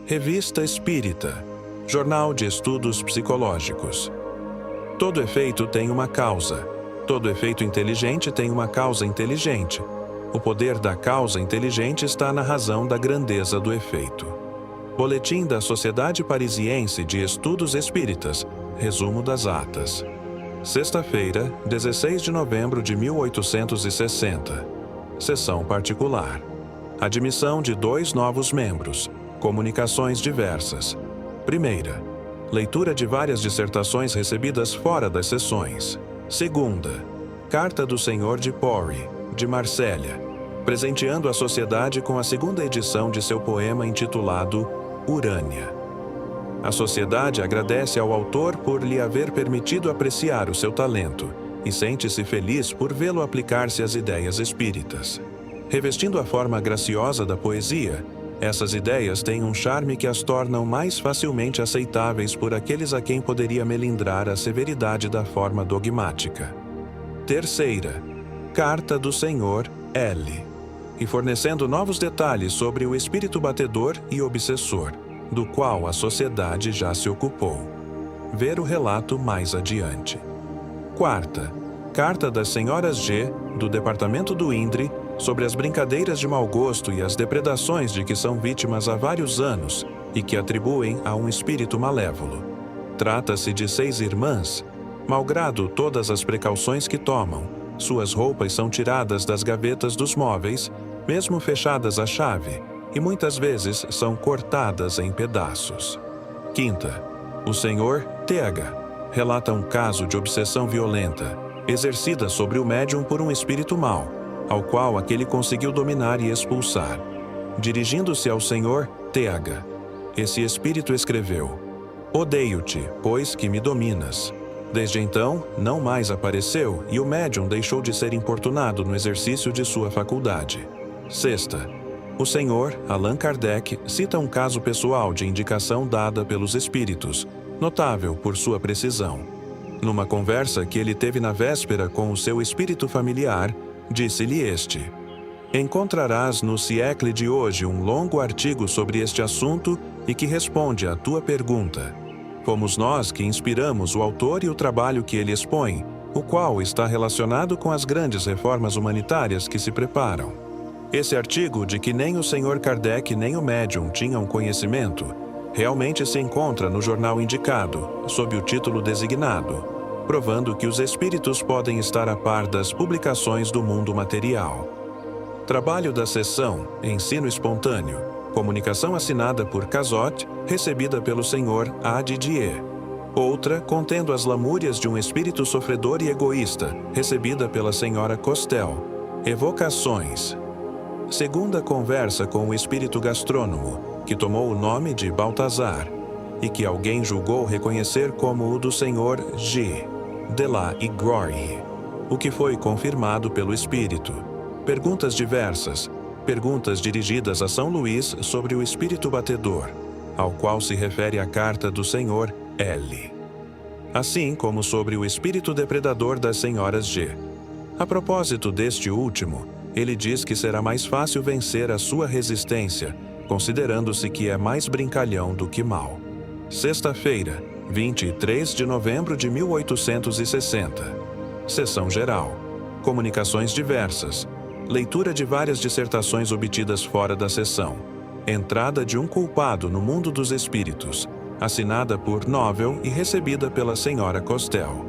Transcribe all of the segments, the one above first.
Revista Espírita, Jornal de Estudos Psicológicos. Todo efeito tem uma causa. Todo efeito inteligente tem uma causa inteligente. O poder da causa inteligente está na razão da grandeza do efeito. Boletim da Sociedade Parisiense de Estudos Espíritas, resumo das atas. Sexta-feira, 16 de novembro de 1860. Sessão particular. Admissão de 2 novos membros. Comunicações diversas. Primeira, leitura de várias dissertações recebidas fora das sessões. Segunda, Carta do Senhor de Porre, de Marsella, presenteando a sociedade com a segunda edição de seu poema intitulado Urânia. A sociedade agradece ao autor por lhe haver permitido apreciar o seu talento e sente-se feliz por vê-lo aplicar-se às ideias espíritas. Revestindo a forma graciosa da poesia, essas ideias têm um charme que as tornam mais facilmente aceitáveis por aqueles a quem poderia melindrar a severidade da forma dogmática. Terceira, Carta do Senhor L. E fornecendo novos detalhes sobre o espírito batedor e obsessor, do qual a sociedade já se ocupou. Ver o relato mais adiante. Quarta, Carta das Senhoras G, do Departamento do INDRE, sobre as brincadeiras de mau gosto e as depredações de que são vítimas há vários anos e que atribuem a um espírito malévolo. Trata-se de 6 irmãs. Malgrado todas as precauções que tomam, suas roupas são tiradas das gavetas dos móveis, mesmo fechadas à chave, e muitas vezes são cortadas em pedaços. Quinta, o senhor TH relata um caso de obsessão violenta, exercida sobre o médium por um espírito mau, ao qual aquele conseguiu dominar e expulsar. Dirigindo-se ao senhor TH, esse espírito escreveu: Odeio-te, pois que me dominas. Desde então, não mais apareceu e o médium deixou de ser importunado no exercício de sua faculdade. Sexta, o senhor Allan Kardec cita um caso pessoal de indicação dada pelos espíritos, notável por sua precisão. Numa conversa que ele teve na véspera com o seu espírito familiar, disse-lhe este: Encontrarás no Siècle de hoje um longo artigo sobre este assunto e que responde à tua pergunta. Fomos nós que inspiramos o autor e o trabalho que ele expõe, o qual está relacionado com as grandes reformas humanitárias que se preparam. Esse artigo, de que nem o Sr. Kardec nem o médium tinham conhecimento, realmente se encontra no jornal indicado, sob o título designado, provando que os espíritos podem estar a par das publicações do mundo material. Trabalho da sessão, ensino espontâneo, comunicação assinada por Cazot, recebida pelo Sr. A. Didier. Outra, contendo as lamúrias de um espírito sofredor e egoísta, recebida pela Sra. Costel. Evocações. Segunda conversa com o espírito gastrônomo, que tomou o nome de Baltazar, e que alguém julgou reconhecer como o do Sr. G. de la Igreie, o que foi confirmado pelo espírito. Perguntas diversas, perguntas dirigidas a São Luís sobre o espírito batedor, ao qual se refere a carta do Sr. L. Assim como sobre o espírito depredador das senhoras G. A propósito deste último, ele diz que será mais fácil vencer a sua resistência, considerando-se que é mais brincalhão do que mau. Sexta-feira, 23 de novembro de 1860. Sessão geral. Comunicações diversas. Leitura de várias dissertações obtidas fora da sessão. Entrada de um culpado no mundo dos espíritos, assinada por Nobel e recebida pela Sra. Costel.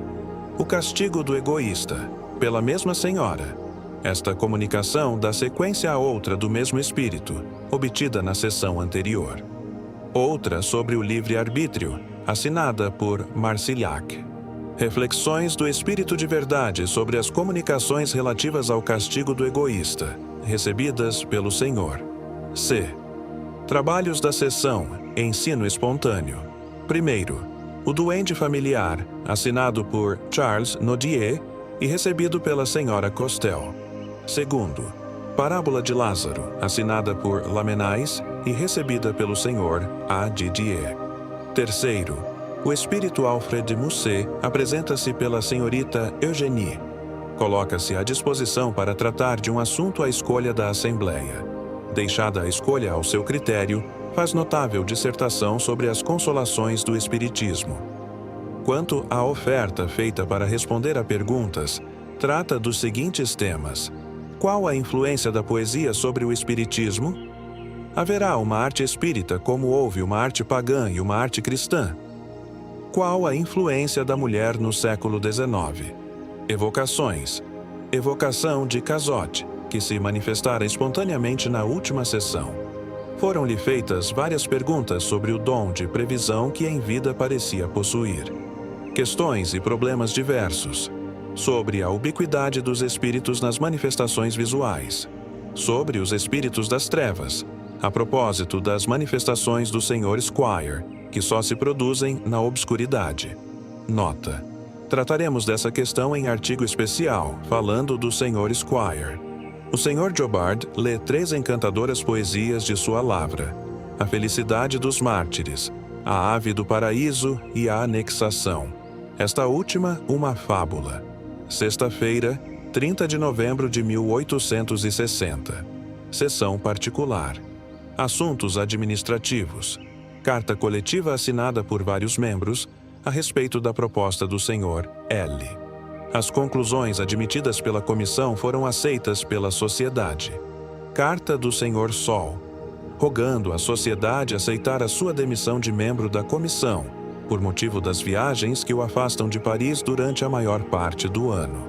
O castigo do egoísta, pela mesma senhora. Esta comunicação dá sequência a outra do mesmo espírito, obtida na sessão anterior. Outra sobre o livre-arbítrio, assinada por Marcillac. Reflexões do Espírito de Verdade sobre as comunicações relativas ao castigo do egoísta, recebidas pelo Senhor. C. Trabalhos da sessão, ensino espontâneo. Primeiro, o Duende Familiar, assinado por Charles Nodier e recebido pela Sra. Costel. Segundo, Parábola de Lázaro, assinada por Lamennais e recebida pelo Sr. A. Didier. Terceiro, o espírito Alfred de Musset apresenta-se pela senhorita Eugénie. Coloca-se à disposição para tratar de um assunto à escolha da Assembleia. Deixada a escolha ao seu critério, faz notável dissertação sobre as consolações do Espiritismo. Quanto à oferta feita para responder a perguntas, trata dos seguintes temas: qual a influência da poesia sobre o Espiritismo? Haverá uma arte espírita como houve uma arte pagã e uma arte cristã? Qual a influência da mulher no século XIX? Evocações. Evocação de Cazotte, que se manifestara espontaneamente na última sessão. Foram-lhe feitas várias perguntas sobre o dom de previsão que em vida parecia possuir. Questões e problemas diversos. Sobre a ubiquidade dos espíritos nas manifestações visuais. Sobre os espíritos das trevas, a propósito das manifestações do Sr. Squire, que só se produzem na obscuridade. Nota: trataremos dessa questão em artigo especial, falando do Sr. Squire. O Sr. Jobbard lê 3 encantadoras poesias de sua lavra: A Felicidade dos Mártires, A Ave do Paraíso e A Anexação. Esta última, uma fábula. Sexta-feira, 30 de novembro de 1860. Sessão particular. Assuntos administrativos. Carta coletiva assinada por vários membros a respeito da proposta do Sr. L. As conclusões admitidas pela comissão foram aceitas pela sociedade. Carta do Sr. Sol, rogando à sociedade aceitar a sua demissão de membro da comissão, por motivo das viagens que o afastam de Paris durante a maior parte do ano.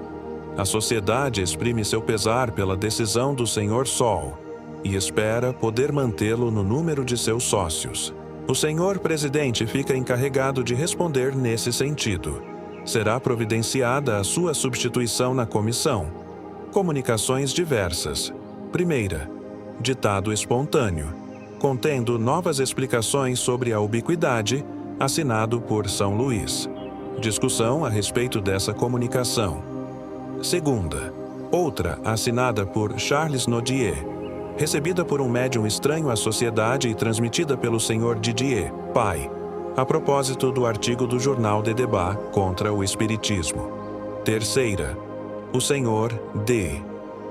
A sociedade exprime seu pesar pela decisão do Sr. Sol e espera poder mantê-lo no número de seus sócios. O Sr. Presidente fica encarregado de responder nesse sentido. Será providenciada a sua substituição na comissão. Comunicações diversas. Primeira, ditado espontâneo, contendo novas explicações sobre a ubiquidade, assinado por São Luís. Discussão a respeito dessa comunicação. Segunda, outra assinada por Charles Nodier, recebida por um médium estranho à sociedade e transmitida pelo Sr. Didier, pai, a propósito do artigo do Jornal de Debat contra o Espiritismo. Terceira, o Sr. D.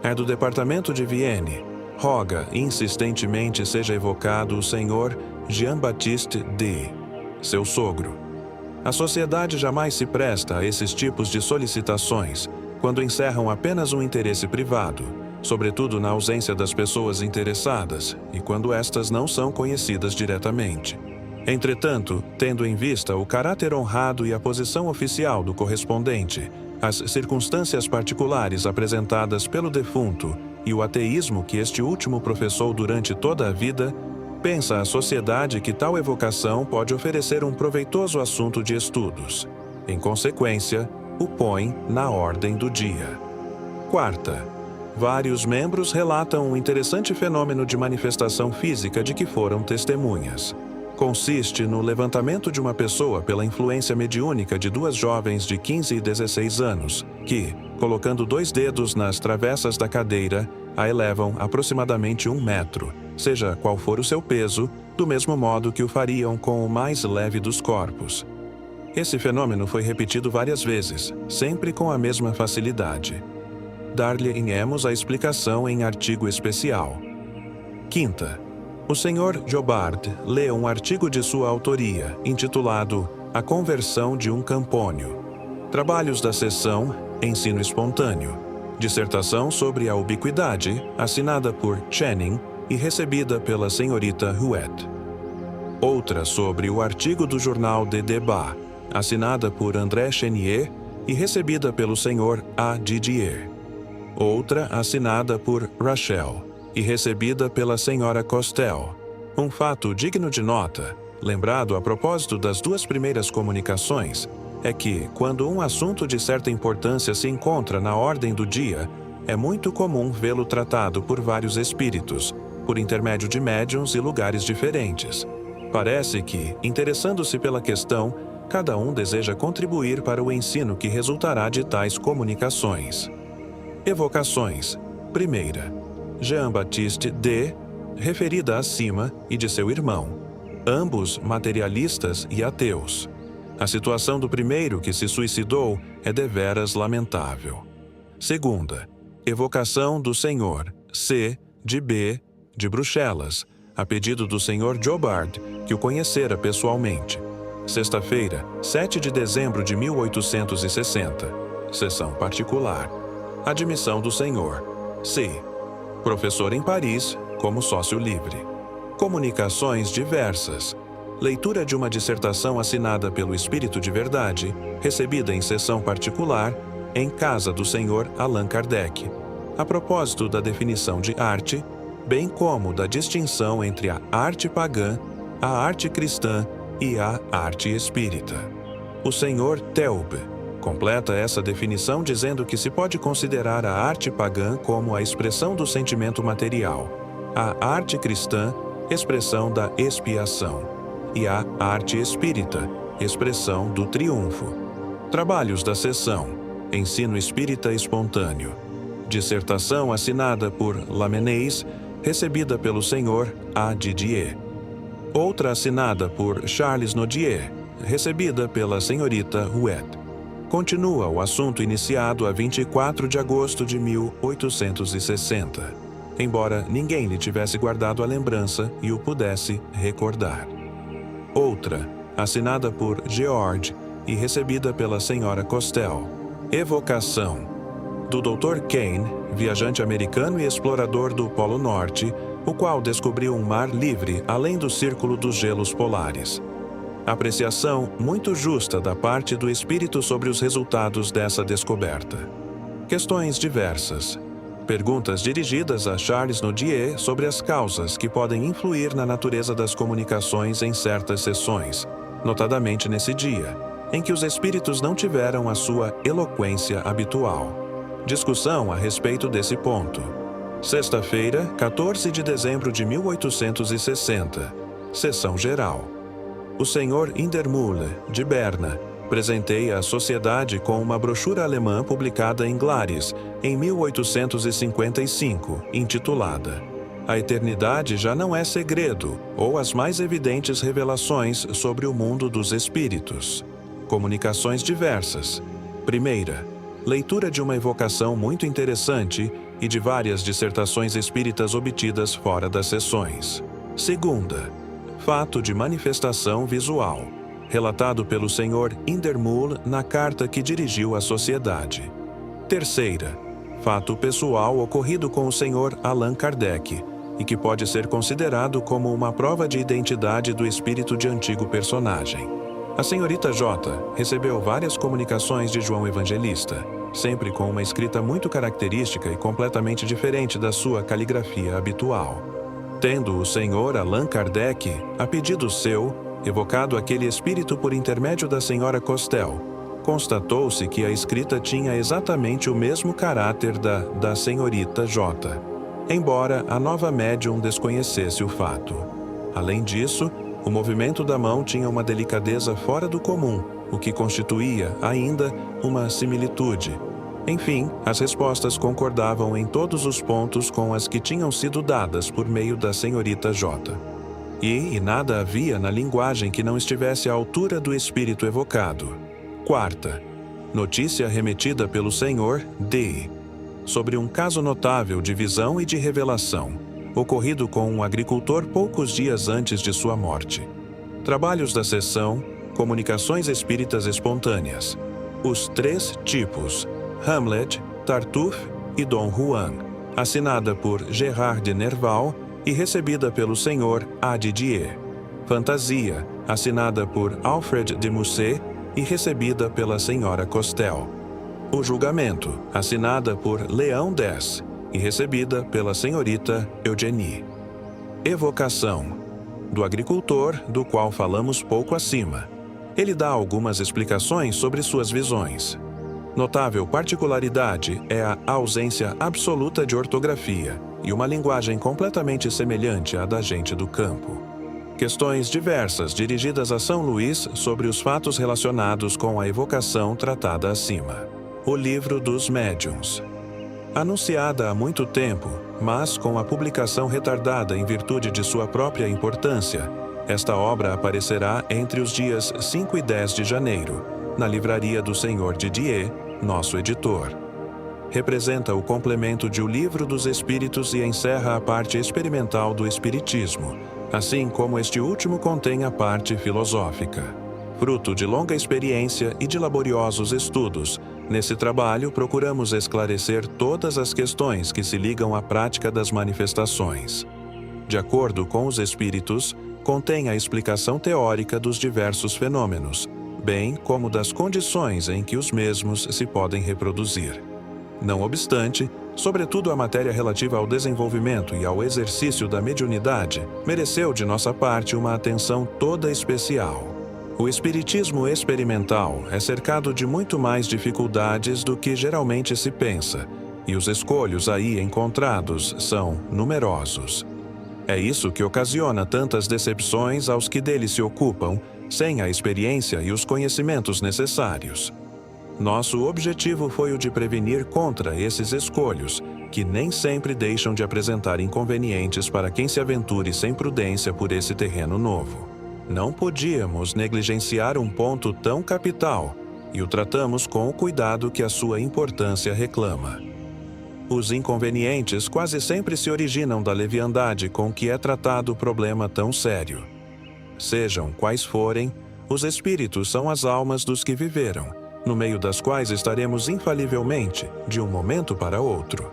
é do Departamento de Vienne. Roga insistentemente seja evocado o Sr. Jean-Baptiste D., seu sogro. A sociedade jamais se presta a esses tipos de solicitações quando encerram apenas um interesse privado, sobretudo na ausência das pessoas interessadas e quando estas não são conhecidas diretamente. Entretanto, tendo em vista o caráter honrado e a posição oficial do correspondente, as circunstâncias particulares apresentadas pelo defunto e o ateísmo que este último professou durante toda a vida, pensa a sociedade que tal evocação pode oferecer um proveitoso assunto de estudos. Em consequência, o põe na ordem do dia. Quarta, vários membros relatam um interessante fenômeno de manifestação física de que foram testemunhas. Consiste no levantamento de uma pessoa pela influência mediúnica de 2 jovens de 15 e 16 anos, que, colocando 2 dedos nas travessas da cadeira, a elevam aproximadamente 1 metro, seja qual for o seu peso, do mesmo modo que o fariam com o mais leve dos corpos. Esse fenômeno foi repetido várias vezes, sempre com a mesma facilidade. Dar-lhe-emos a explicação em artigo especial. Quinta, o Sr. Jobbard lê um artigo de sua autoria, intitulado A Conversão de um Campônio. Trabalhos da seção Ensino Espontâneo. Dissertação sobre a ubiquidade, assinada por Channing e recebida pela senhorita Huet. Outra sobre o artigo do Jornal de Debat, assinada por André Chenier e recebida pelo Sr. A. Didier. Outra assinada por Rachel e recebida pela Sra. Costel. Um fato digno de nota, lembrado a propósito das 2 primeiras comunicações, é que, quando um assunto de certa importância se encontra na ordem do dia, é muito comum vê-lo tratado por vários espíritos, por intermédio de médiuns e lugares diferentes. Parece que, interessando-se pela questão, cada um deseja contribuir para o ensino que resultará de tais comunicações. Evocações. Primeira, Jean-Baptiste D., referida acima, e de seu irmão, ambos materialistas e ateus. A situação do primeiro, que se suicidou, é deveras lamentável. Segunda, evocação do Sr. C. de B., de Bruxelas, a pedido do Sr. Jobard, que o conhecera pessoalmente. Sexta-feira, 7 de dezembro de 1860. Sessão particular. Admissão do Sr. C. Professor em Paris, como sócio livre. Comunicações diversas. Leitura de uma dissertação assinada pelo Espírito de Verdade, recebida em sessão particular, em casa do Sr. Allan Kardec, a propósito da definição de arte, bem como da distinção entre a arte pagã, a arte cristã e a arte espírita. O Sr. Taube completa essa definição dizendo que se pode considerar a arte pagã como a expressão do sentimento material, a arte cristã, expressão da expiação, e a arte espírita, expressão do triunfo. Trabalhos da sessão: Ensino Espírita Espontâneo. Dissertação assinada por Lamennais, recebida pelo Sr. A. Didier. Outra assinada por Charles Nodier, recebida pela Senhorita Huet. Continua o assunto iniciado a 24 de agosto de 1860, embora ninguém lhe tivesse guardado a lembrança e o pudesse recordar. Outra, assinada por George e recebida pela Sra. Costel. Evocação. Do Dr. Kane, viajante americano e explorador do Polo Norte, o qual descobriu um mar livre além do círculo dos gelos polares. Apreciação muito justa da parte do espírito sobre os resultados dessa descoberta. Questões diversas. Perguntas dirigidas a Charles Nodier sobre as causas que podem influir na natureza das comunicações em certas sessões, notadamente nesse dia, em que os espíritos não tiveram a sua eloquência habitual. Discussão a respeito desse ponto. Sexta-feira, 14 de dezembro de 1860. Sessão geral. O Sr. Indermulle, de Berna, presenteia a sociedade com uma brochura alemã publicada em Glaris, em 1855, intitulada A Eternidade Já Não É Segredo, ou as mais evidentes revelações sobre o mundo dos espíritos. Comunicações diversas. Primeira, leitura de uma evocação muito interessante e de várias dissertações espíritas obtidas fora das sessões. Segunda, fato de manifestação visual, relatado pelo Sr. Indermulle na carta que dirigiu à sociedade. Terceira, fato pessoal ocorrido com o Sr. Allan Kardec, e que pode ser considerado como uma prova de identidade do espírito de antigo personagem. A senhorita J. recebeu várias comunicações de João Evangelista, sempre com uma escrita muito característica e completamente diferente da sua caligrafia habitual. Tendo o Sr. Allan Kardec, a pedido seu, evocado aquele espírito por intermédio da Sra. Costel, constatou-se que a escrita tinha exatamente o mesmo caráter da senhorita J., embora a nova médium desconhecesse o fato. Além disso, o movimento da mão tinha uma delicadeza fora do comum, o que constituía, ainda, uma similitude. Enfim, as respostas concordavam em todos os pontos com as que tinham sido dadas por meio da senhorita J. E nada havia na linguagem que não estivesse à altura do espírito evocado. Quarta, notícia remetida pelo Sr. D. sobre um caso notável de visão e de revelação, ocorrido com um agricultor poucos dias antes de sua morte. Trabalhos da sessão, comunicações espíritas espontâneas. Os três tipos, Hamlet, Tartuffe e Dom Juan, assinada por Gérard de Nerval e recebida pelo Sr. A. Didier. Fantasia, assinada por Alfred de Musset e recebida pela Sra. Costel. O Julgamento, assinada por Leão X e recebida pela senhorita Eugenie. Evocação, do agricultor, do qual falamos pouco acima. Ele dá algumas explicações sobre suas visões. Notável particularidade é a ausência absoluta de ortografia e uma linguagem completamente semelhante à da gente do campo. Questões diversas dirigidas a São Luís sobre os fatos relacionados com a evocação tratada acima. O Livro dos Médiuns. Anunciada há muito tempo, mas com a publicação retardada em virtude de sua própria importância, esta obra aparecerá entre os dias 5 e 10 de janeiro, na livraria do Sr. Didier, nosso editor. representa o complemento de O Livro dos Espíritos e encerra a parte experimental do Espiritismo, assim como este último contém a parte filosófica. Fruto de longa experiência e de laboriosos estudos, nesse trabalho procuramos esclarecer todas as questões que se ligam à prática das manifestações. De acordo com os Espíritos, contém a explicação teórica dos diversos fenômenos, bem como das condições em que os mesmos se podem reproduzir. Não obstante, sobretudo a matéria relativa ao desenvolvimento e ao exercício da mediunidade mereceu de nossa parte uma atenção toda especial. O espiritismo experimental é cercado de muito mais dificuldades do que geralmente se pensa, e os escolhos aí encontrados são numerosos. É isso que ocasiona tantas decepções aos que dele se ocupam, sem a experiência e os conhecimentos necessários. Nosso objetivo foi o de prevenir contra esses escolhos, que nem sempre deixam de apresentar inconvenientes para quem se aventure sem prudência por esse terreno novo. Não podíamos negligenciar um ponto tão capital, e o tratamos com o cuidado que a sua importância reclama. Os inconvenientes quase sempre se originam da leviandade com que é tratado o problema tão sério. Sejam quais forem, os espíritos são as almas dos que viveram, no meio das quais estaremos infalivelmente, de um momento para outro.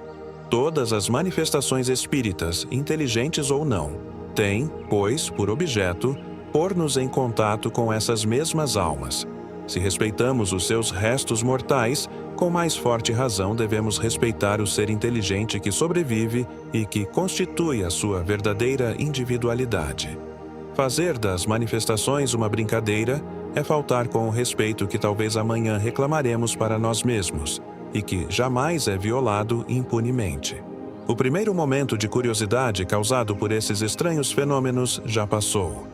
Todas as manifestações espíritas, inteligentes ou não, têm, pois, por objeto, pôr-nos em contato com essas mesmas almas. Se respeitamos os seus restos mortais, com mais forte razão devemos respeitar o ser inteligente que sobrevive e que constitui a sua verdadeira individualidade. Fazer das manifestações uma brincadeira é faltar com o respeito que talvez amanhã reclamaremos para nós mesmos, e que jamais é violado impunemente. O primeiro momento de curiosidade causado por esses estranhos fenômenos já passou.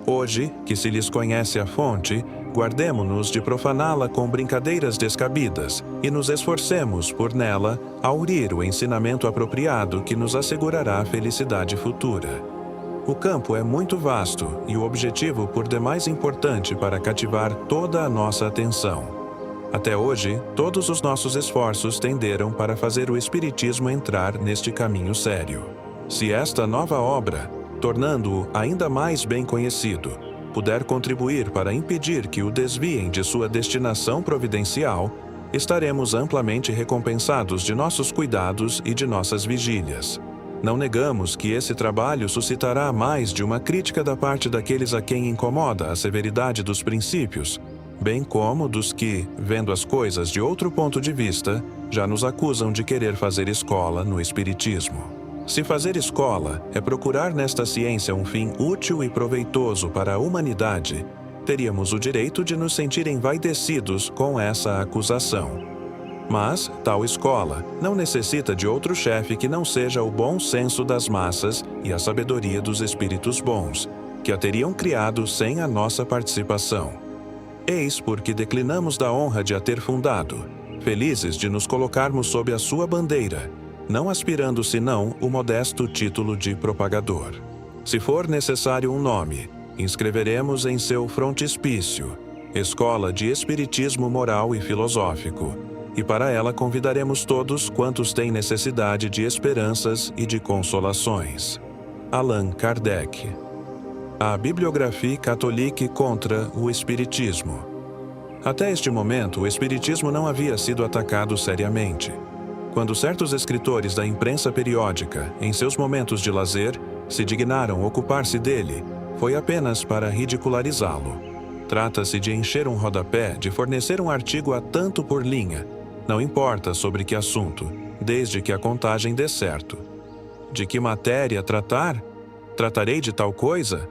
Hoje, que se lhes conhece a fonte, guardemo-nos de profaná-la com brincadeiras descabidas e nos esforcemos por nela aurir o ensinamento apropriado que nos assegurará a felicidade futura. O campo é muito vasto e o objetivo por demais importante para cativar toda a nossa atenção. Até hoje, todos os nossos esforços tenderam para fazer o Espiritismo entrar neste caminho sério. Se esta nova obra, tornando-o ainda mais bem conhecido, puder contribuir para impedir que o desviem de sua destinação providencial, estaremos amplamente recompensados de nossos cuidados e de nossas vigílias. Não negamos que esse trabalho suscitará mais de uma crítica da parte daqueles a quem incomoda a severidade dos princípios, bem como dos que, vendo as coisas de outro ponto de vista, já nos acusam de querer fazer escola no Espiritismo. Se fazer escola é procurar nesta ciência um fim útil e proveitoso para a humanidade, teríamos o direito de nos sentir envaidecidos com essa acusação. Mas, tal escola não necessita de outro chefe que não seja o bom senso das massas e a sabedoria dos espíritos bons, que a teriam criado sem a nossa participação. Eis porque declinamos da honra de a ter fundado, felizes de nos colocarmos sob a sua bandeira, não aspirando senão o modesto título de propagador. Se for necessário um nome, inscreveremos em seu frontispício Escola de Espiritismo Moral e Filosófico, e para ela convidaremos todos quantos têm necessidade de esperanças e de consolações. Allan Kardec. A Bibliographie Catholique contra o Espiritismo. Até este momento, o Espiritismo não havia sido atacado seriamente. Quando certos escritores da imprensa periódica, em seus momentos de lazer, se dignaram ocupar-se dele, foi apenas para ridicularizá-lo. Trata-se de encher um rodapé, de fornecer um artigo a tanto por linha, não importa sobre que assunto, desde que a contagem dê certo. De que matéria tratar? Tratarei de tal coisa?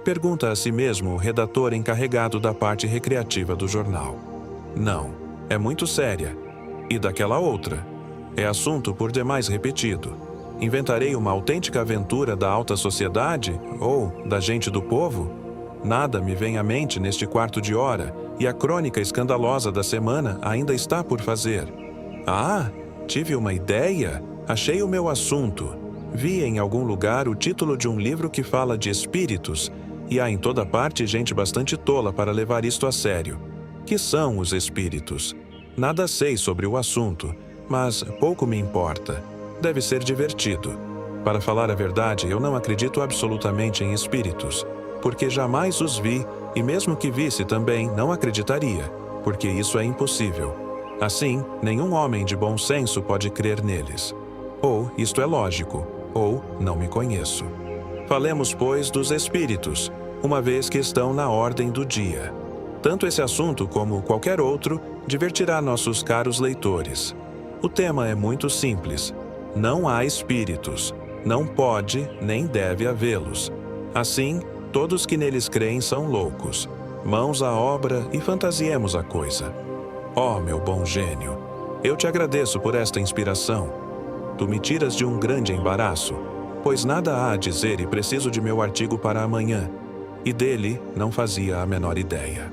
Pergunta a si mesmo o redator encarregado da parte recreativa do jornal. Não, é muito séria. E daquela outra? É assunto por demais repetido. Inventarei uma autêntica aventura da alta sociedade ou da gente do povo? Nada me vem à mente neste quarto de hora e a crônica escandalosa da semana ainda está por fazer. Ah, tive uma ideia, achei o meu assunto. Vi em algum lugar o título de um livro que fala de espíritos e há em toda parte gente bastante tola para levar isto a sério. Que são os espíritos? Nada sei sobre o assunto, mas pouco me importa. Deve ser divertido. Para falar a verdade, eu não acredito absolutamente em espíritos, porque jamais os vi, e mesmo que visse também, não acreditaria, porque isso é impossível. Assim, nenhum homem de bom senso pode crer neles. Ou isto é lógico, ou não me conheço. Falemos, pois, dos espíritos, uma vez que estão na ordem do dia. Tanto esse assunto como qualquer outro divertirá nossos caros leitores. O tema é muito simples. Não há espíritos. Não pode nem deve havê-los. Assim, todos que neles creem são loucos. Mãos à obra e fantasiemos a coisa. Ó, meu bom gênio, eu te agradeço por esta inspiração. Tu me tiras de um grande embaraço, pois nada há a dizer e preciso de meu artigo para amanhã, e dele não fazia a menor ideia.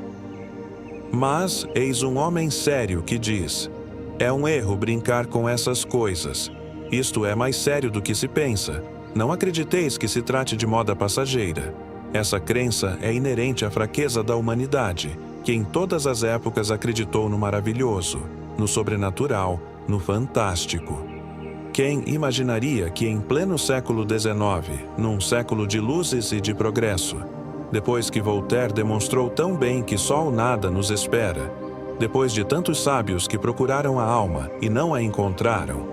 Mas eis um homem sério que diz: é um erro brincar com essas coisas. Isto é mais sério do que se pensa. Não acrediteis que se trate de moda passageira. Essa crença é inerente à fraqueza da humanidade, que em todas as épocas acreditou no maravilhoso, no sobrenatural, no fantástico. Quem imaginaria que em pleno século XIX, num século de luzes e de progresso, depois que Voltaire demonstrou tão bem que só o nada nos espera, depois de tantos sábios que procuraram a alma e não a encontraram,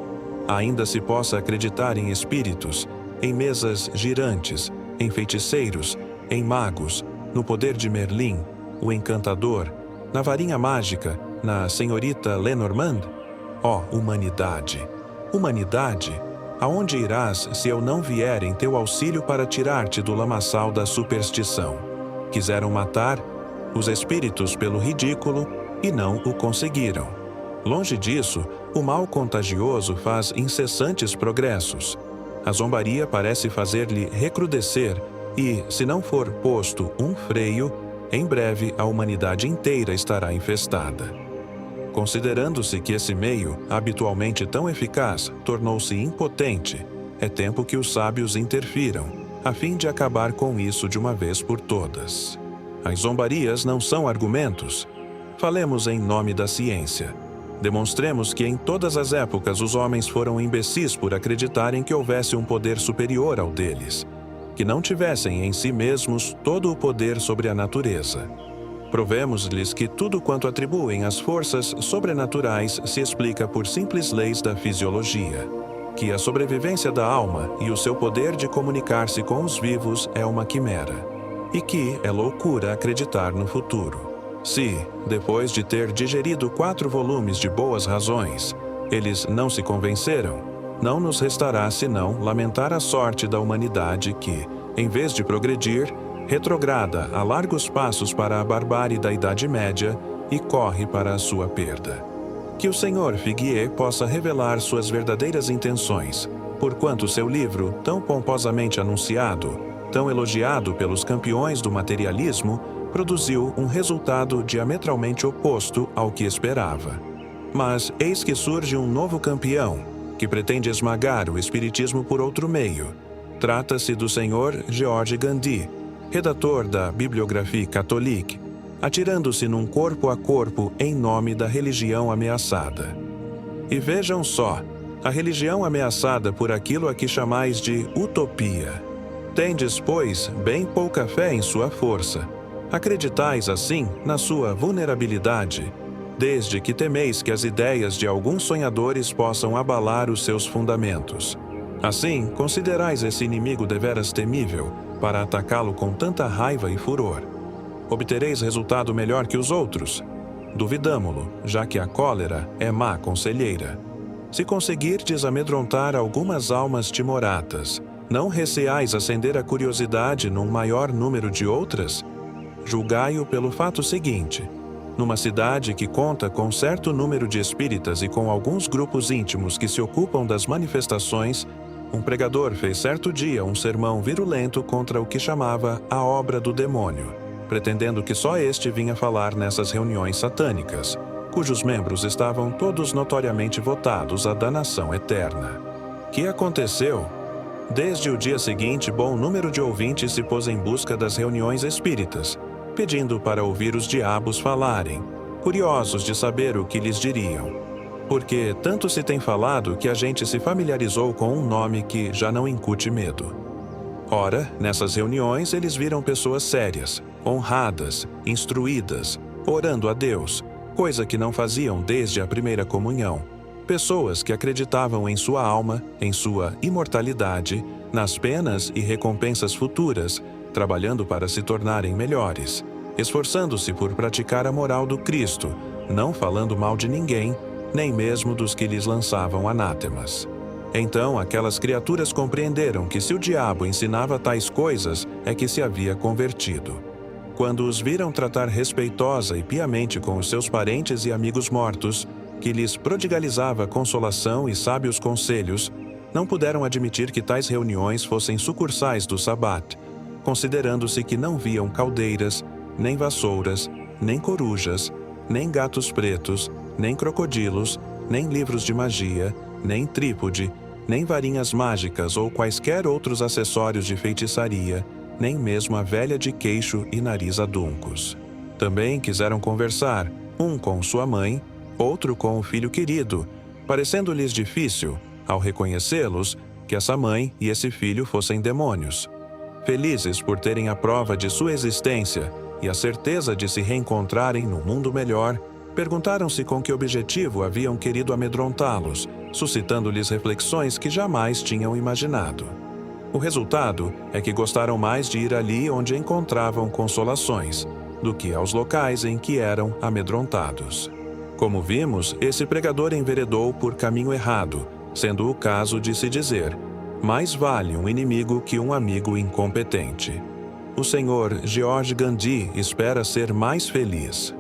ainda se possa acreditar em espíritos, em mesas girantes, em feiticeiros, em magos, no poder de Merlin, o encantador, na varinha mágica, na senhorita Lenormand? Ó, humanidade! Humanidade, aonde irás se eu não vier em teu auxílio para tirar-te do lamaçal da superstição? Quiseram matar os espíritos pelo ridículo e não o conseguiram. Longe disso, o mal contagioso faz incessantes progressos. A zombaria parece fazer-lhe recrudescer e, se não for posto um freio, em breve a humanidade inteira estará infestada. Considerando-se que esse meio, habitualmente tão eficaz, tornou-se impotente, é tempo que os sábios interfiram, a fim de acabar com isso de uma vez por todas. As zombarias não são argumentos. Falemos em nome da ciência. Demonstremos que em todas as épocas os homens foram imbecis por acreditarem que houvesse um poder superior ao deles, que não tivessem em si mesmos todo o poder sobre a natureza. Provemos-lhes que tudo quanto atribuem às forças sobrenaturais se explica por simples leis da fisiologia, que a sobrevivência da alma e o seu poder de comunicar-se com os vivos é uma quimera, e que é loucura acreditar no futuro. Se, depois de ter digerido 4 volumes de boas razões, eles não se convenceram, não nos restará senão lamentar a sorte da humanidade que, em vez de progredir, retrograda a largos passos para a barbárie da Idade Média e corre para a sua perda. Que o Sr. Figuier possa revelar suas verdadeiras intenções, porquanto seu livro, tão pomposamente anunciado, tão elogiado pelos campeões do materialismo, produziu um resultado diametralmente oposto ao que esperava. Mas eis que surge um novo campeão, que pretende esmagar o espiritismo por outro meio. Trata-se do Sr. George Gandhi, redator da Bibliographie Catholique, atirando-se num corpo a corpo em nome da religião ameaçada. E vejam só, a religião ameaçada por aquilo a que chamais de utopia. Tendes, pois, bem pouca fé em sua força. Acreditais, assim, na sua vulnerabilidade, desde que temeis que as ideias de alguns sonhadores possam abalar os seus fundamentos. Assim, considerais esse inimigo deveras temível, para atacá-lo com tanta raiva e furor. Obtereis resultado melhor que os outros? Duvidamo-lo, já que a cólera é má conselheira. Se conseguirdes amedrontar algumas almas timoratas, não receais acender a curiosidade num maior número de outras? Julgai-o pelo fato seguinte: numa cidade que conta com certo número de espíritas e com alguns grupos íntimos que se ocupam das manifestações, um pregador fez certo dia um sermão virulento contra o que chamava a obra do demônio, pretendendo que só este vinha falar nessas reuniões satânicas, cujos membros estavam todos notoriamente votados à danação eterna. Que aconteceu? Desde o dia seguinte, bom número de ouvintes se pôs em busca das reuniões espíritas, pedindo para ouvir os diabos falarem, curiosos de saber o que lhes diriam. Porque tanto se tem falado que a gente se familiarizou com um nome que já não incute medo. Ora, nessas reuniões eles viram pessoas sérias, honradas, instruídas, orando a Deus, coisa que não faziam desde a primeira comunhão. Pessoas que acreditavam em sua alma, em sua imortalidade, nas penas e recompensas futuras, trabalhando para se tornarem melhores, esforçando-se por praticar a moral do Cristo, não falando mal de ninguém, nem mesmo dos que lhes lançavam anátemas. Então aquelas criaturas compreenderam que se o diabo ensinava tais coisas, é que se havia convertido. Quando os viram tratar respeitosa e piamente com os seus parentes e amigos mortos, que lhes prodigalizava consolação e sábios conselhos, não puderam admitir que tais reuniões fossem sucursais do Sabat, considerando-se que não viam caldeiras, nem vassouras, nem corujas, nem gatos pretos, nem crocodilos, nem livros de magia, nem trípode, nem varinhas mágicas ou quaisquer outros acessórios de feitiçaria, nem mesmo a velha de queixo e nariz aduncos. Também quiseram conversar, um com sua mãe, outro com o filho querido, parecendo-lhes difícil, ao reconhecê-los, que essa mãe e esse filho fossem demônios. Felizes por terem a prova de sua existência e a certeza de se reencontrarem no mundo melhor, perguntaram-se com que objetivo haviam querido amedrontá-los, suscitando-lhes reflexões que jamais tinham imaginado. O resultado é que gostaram mais de ir ali onde encontravam consolações, do que aos locais em que eram amedrontados. Como vimos, esse pregador enveredou por caminho errado, sendo o caso de se dizer: mais vale um inimigo que um amigo incompetente. O senhor George Gandhi espera ser mais feliz.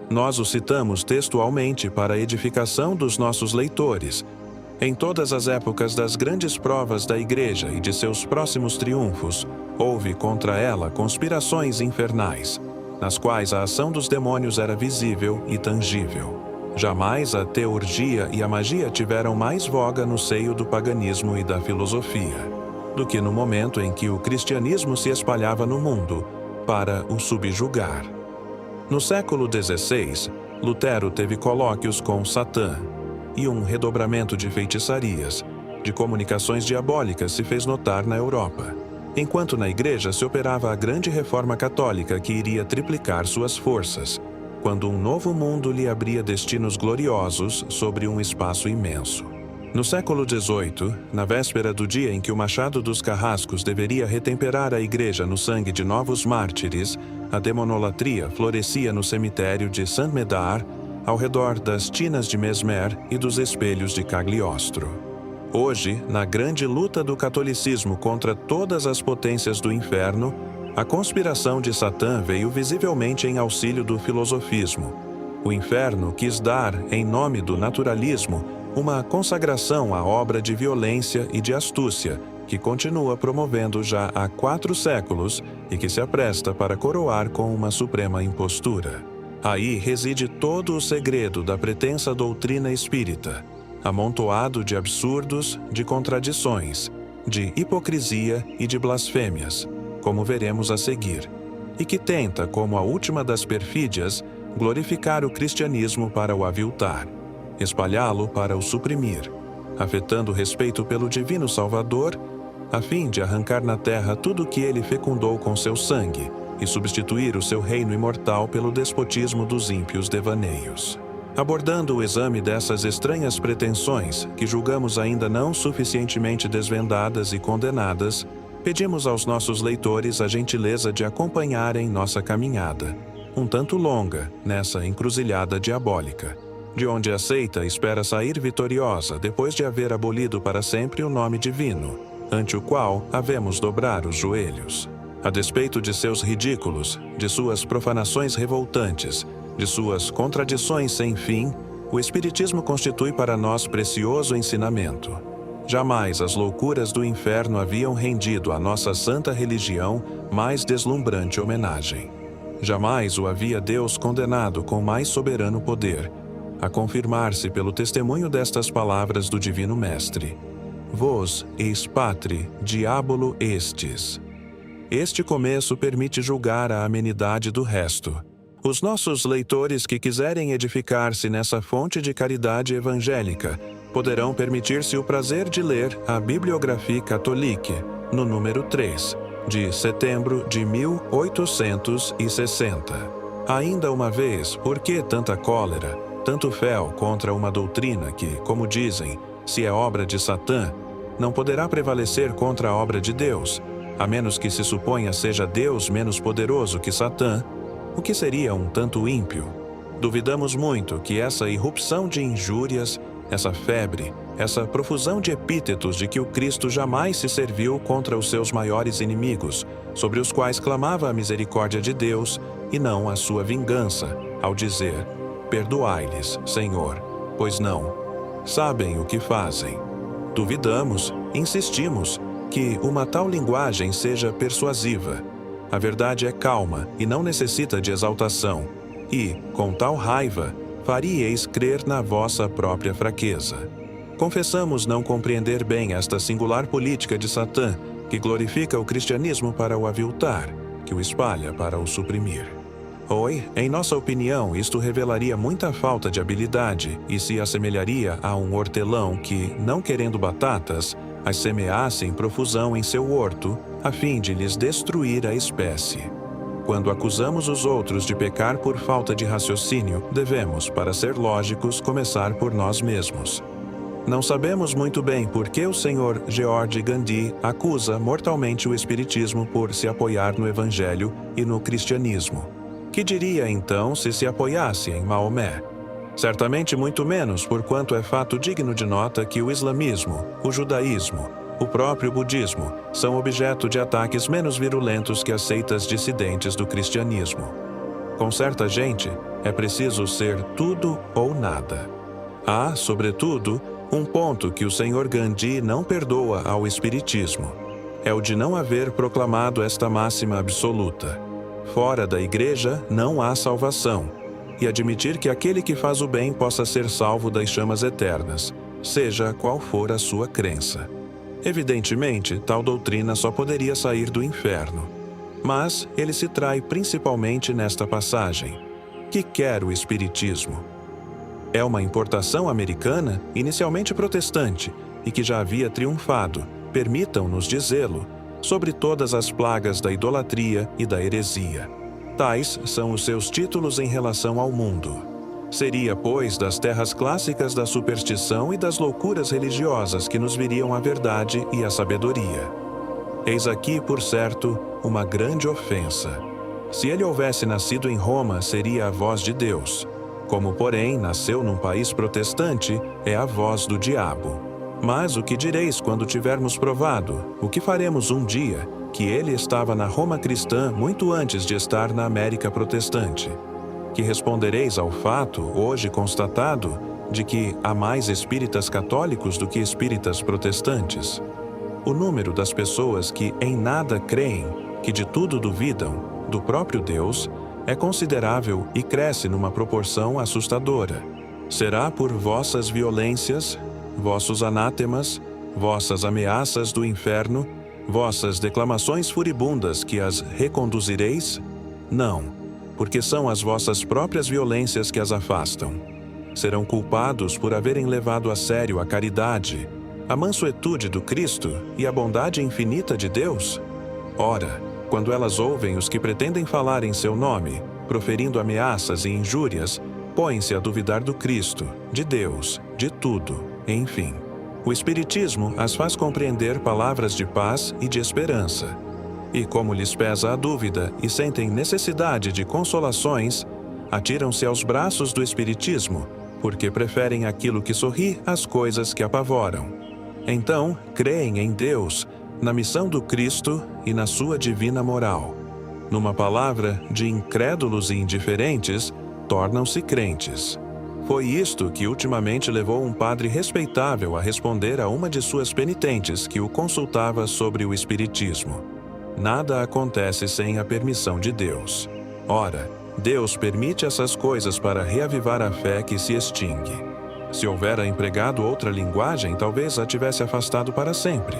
Nós o citamos textualmente para a edificação dos nossos leitores. Em todas as épocas das grandes provas da Igreja e de seus próximos triunfos, houve contra ela conspirações infernais, nas quais a ação dos demônios era visível e tangível. Jamais a teurgia e a magia tiveram mais voga no seio do paganismo e da filosofia, do que no momento em que o cristianismo se espalhava no mundo, para o subjugar. No século XVI, Lutero teve colóquios com Satã, e um redobramento de feitiçarias, de comunicações diabólicas se fez notar na Europa, enquanto na Igreja se operava a grande reforma católica que iria triplicar suas forças, quando um novo mundo lhe abria destinos gloriosos sobre um espaço imenso. No século XVIII, na véspera do dia em que o Machado dos Carrascos deveria retemperar a Igreja no sangue de novos mártires, a demonolatria florescia no cemitério de Saint-Médard, ao redor das tinas de Mesmer e dos espelhos de Cagliostro. Hoje, na grande luta do catolicismo contra todas as potências do inferno, a conspiração de Satã veio visivelmente em auxílio do filosofismo. O inferno quis dar, em nome do naturalismo, uma consagração à obra de violência e de astúcia, que continua promovendo já há 4 séculos e que se apresta para coroar com uma suprema impostura. Aí reside todo o segredo da pretensa doutrina espírita, amontoado de absurdos, de contradições, de hipocrisia e de blasfêmias, como veremos a seguir, e que tenta, como a última das perfídias, glorificar o cristianismo para o aviltar, espalhá-lo para o suprimir, afetando o respeito pelo divino Salvador, a fim de arrancar na terra tudo o que ele fecundou com seu sangue e substituir o seu reino imortal pelo despotismo dos ímpios devaneios. Abordando o exame dessas estranhas pretensões, que julgamos ainda não suficientemente desvendadas e condenadas, pedimos aos nossos leitores a gentileza de acompanharem nossa caminhada, um tanto longa, nessa encruzilhada diabólica, de onde a seita espera sair vitoriosa depois de haver abolido para sempre o nome divino, ante o qual havemos dobrar os joelhos. A despeito de seus ridículos, de suas profanações revoltantes, de suas contradições sem fim, o Espiritismo constitui para nós precioso ensinamento. Jamais as loucuras do inferno haviam rendido à nossa santa religião mais deslumbrante homenagem. Jamais o havia Deus condenado com mais soberano poder, a confirmar-se pelo testemunho destas palavras do Divino Mestre: Vos ex patri diabolo estis. Este começo permite julgar a amenidade do resto. Os nossos leitores que quiserem edificar-se nessa fonte de caridade evangélica poderão permitir-se o prazer de ler a Bibliographie Catholique, no número 3, de setembro de 1860. Ainda uma vez, por que tanta cólera, tanto fel contra uma doutrina que, como dizem, se é obra de Satã, não poderá prevalecer contra a obra de Deus, a menos que se suponha seja Deus menos poderoso que Satã, o que seria um tanto ímpio? Duvidamos muito que essa irrupção de injúrias, essa febre, essa profusão de epítetos de que o Cristo jamais se serviu contra os seus maiores inimigos, sobre os quais clamava a misericórdia de Deus e não a sua vingança, ao dizer: perdoai-lhes, Senhor, pois não sabem o que fazem. Duvidamos, insistimos, que uma tal linguagem seja persuasiva. A verdade é calma e não necessita de exaltação, e, com tal raiva, faríeis crer na vossa própria fraqueza. Confessamos não compreender bem esta singular política de Satã, que glorifica o cristianismo para o aviltar, que o espalha para o suprimir. Em nossa opinião, isto revelaria muita falta de habilidade e se assemelharia a um hortelão que, não querendo batatas, as semeasse em profusão em seu horto, a fim de lhes destruir a espécie. Quando acusamos os outros de pecar por falta de raciocínio, devemos, para ser lógicos, começar por nós mesmos. Não sabemos muito bem por que o Sr. George Gandhi acusa mortalmente o Espiritismo por se apoiar no Evangelho e no cristianismo. Que diria, então, se apoiasse em Maomé? Certamente muito menos, porquanto é fato digno de nota que o islamismo, o judaísmo, o próprio budismo são objeto de ataques menos virulentos que as seitas dissidentes do cristianismo. Com certa gente, é preciso ser tudo ou nada. Há, sobretudo, um ponto que o Sr. Gandhi não perdoa ao Espiritismo. É o de não haver proclamado esta máxima absoluta: fora da Igreja não há salvação, e admitir que aquele que faz o bem possa ser salvo das chamas eternas, seja qual for a sua crença. Evidentemente, tal doutrina só poderia sair do inferno. Mas ele se trai principalmente nesta passagem. Que quer o Espiritismo? É uma importação americana, inicialmente protestante, e que já havia triunfado, permitam-nos dizê-lo, sobre todas as plagas da idolatria e da heresia. Tais são os seus títulos em relação ao mundo. Seria, pois, das terras clássicas da superstição e das loucuras religiosas que nos viriam a verdade e a sabedoria. Eis aqui, por certo, uma grande ofensa. Se ele houvesse nascido em Roma, seria a voz de Deus. Como, porém, nasceu num país protestante, é a voz do diabo. Mas o que direis quando tivermos provado, o que faremos um dia, que ele estava na Roma cristã muito antes de estar na América protestante? Que respondereis ao fato, hoje constatado, de que há mais espíritas católicos do que espíritas protestantes? O número das pessoas que em nada creem, que de tudo duvidam, do próprio Deus, é considerável e cresce numa proporção assustadora. Será por vossas violências, vossos anátemas, vossas ameaças do inferno, vossas declamações furibundas que as reconduzireis? Não, porque são as vossas próprias violências que as afastam. Serão culpados por haverem levado a sério a caridade, a mansuetude do Cristo e a bondade infinita de Deus? Ora, quando elas ouvem os que pretendem falar em seu nome, proferindo ameaças e injúrias, põem-se a duvidar do Cristo, de Deus, de tudo, enfim. O Espiritismo as faz compreender palavras de paz e de esperança. E como lhes pesa a dúvida e sentem necessidade de consolações, atiram-se aos braços do Espiritismo, porque preferem aquilo que sorri às coisas que apavoram. Então, creem em Deus, na missão do Cristo e na sua divina moral. Numa palavra, de incrédulos e indiferentes, tornam-se crentes. Foi isto que ultimamente levou um padre respeitável a responder a uma de suas penitentes que o consultava sobre o Espiritismo. Nada acontece sem a permissão de Deus. Ora, Deus permite essas coisas para reavivar a fé que se extingue. Se houvera empregado outra linguagem, talvez a tivesse afastado para sempre.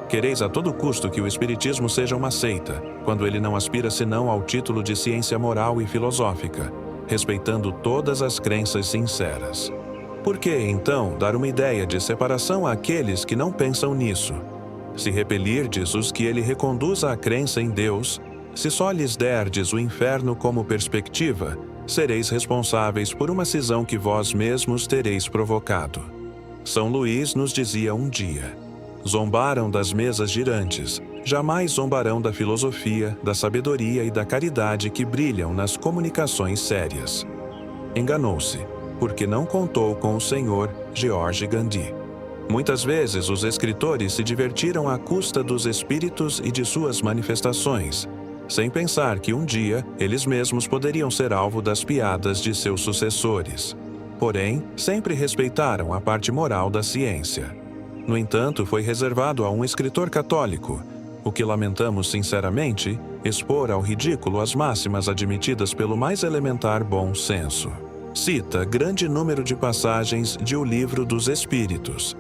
Quereis a todo custo que o Espiritismo seja uma seita, quando ele não aspira senão ao título de ciência moral e filosófica, respeitando todas as crenças sinceras. Por que, então, dar uma ideia de separação àqueles que não pensam nisso? Se repelirdes os que ele reconduza à crença em Deus, se só lhes derdes o inferno como perspectiva, sereis responsáveis por uma cisão que vós mesmos tereis provocado. São Luís nos dizia um dia: zombaram das mesas girantes, jamais zombarão da filosofia, da sabedoria e da caridade que brilham nas comunicações sérias. Enganou-se, porque não contou com o Sr. George Gandhi. Muitas vezes os escritores se divertiram à custa dos espíritos e de suas manifestações, sem pensar que um dia eles mesmos poderiam ser alvo das piadas de seus sucessores. Porém, sempre respeitaram a parte moral da ciência. No entanto, foi reservado a um escritor católico, o que lamentamos sinceramente, expor ao ridículo as máximas admitidas pelo mais elementar bom senso. Cita grande número de passagens de O Livro dos Espíritos.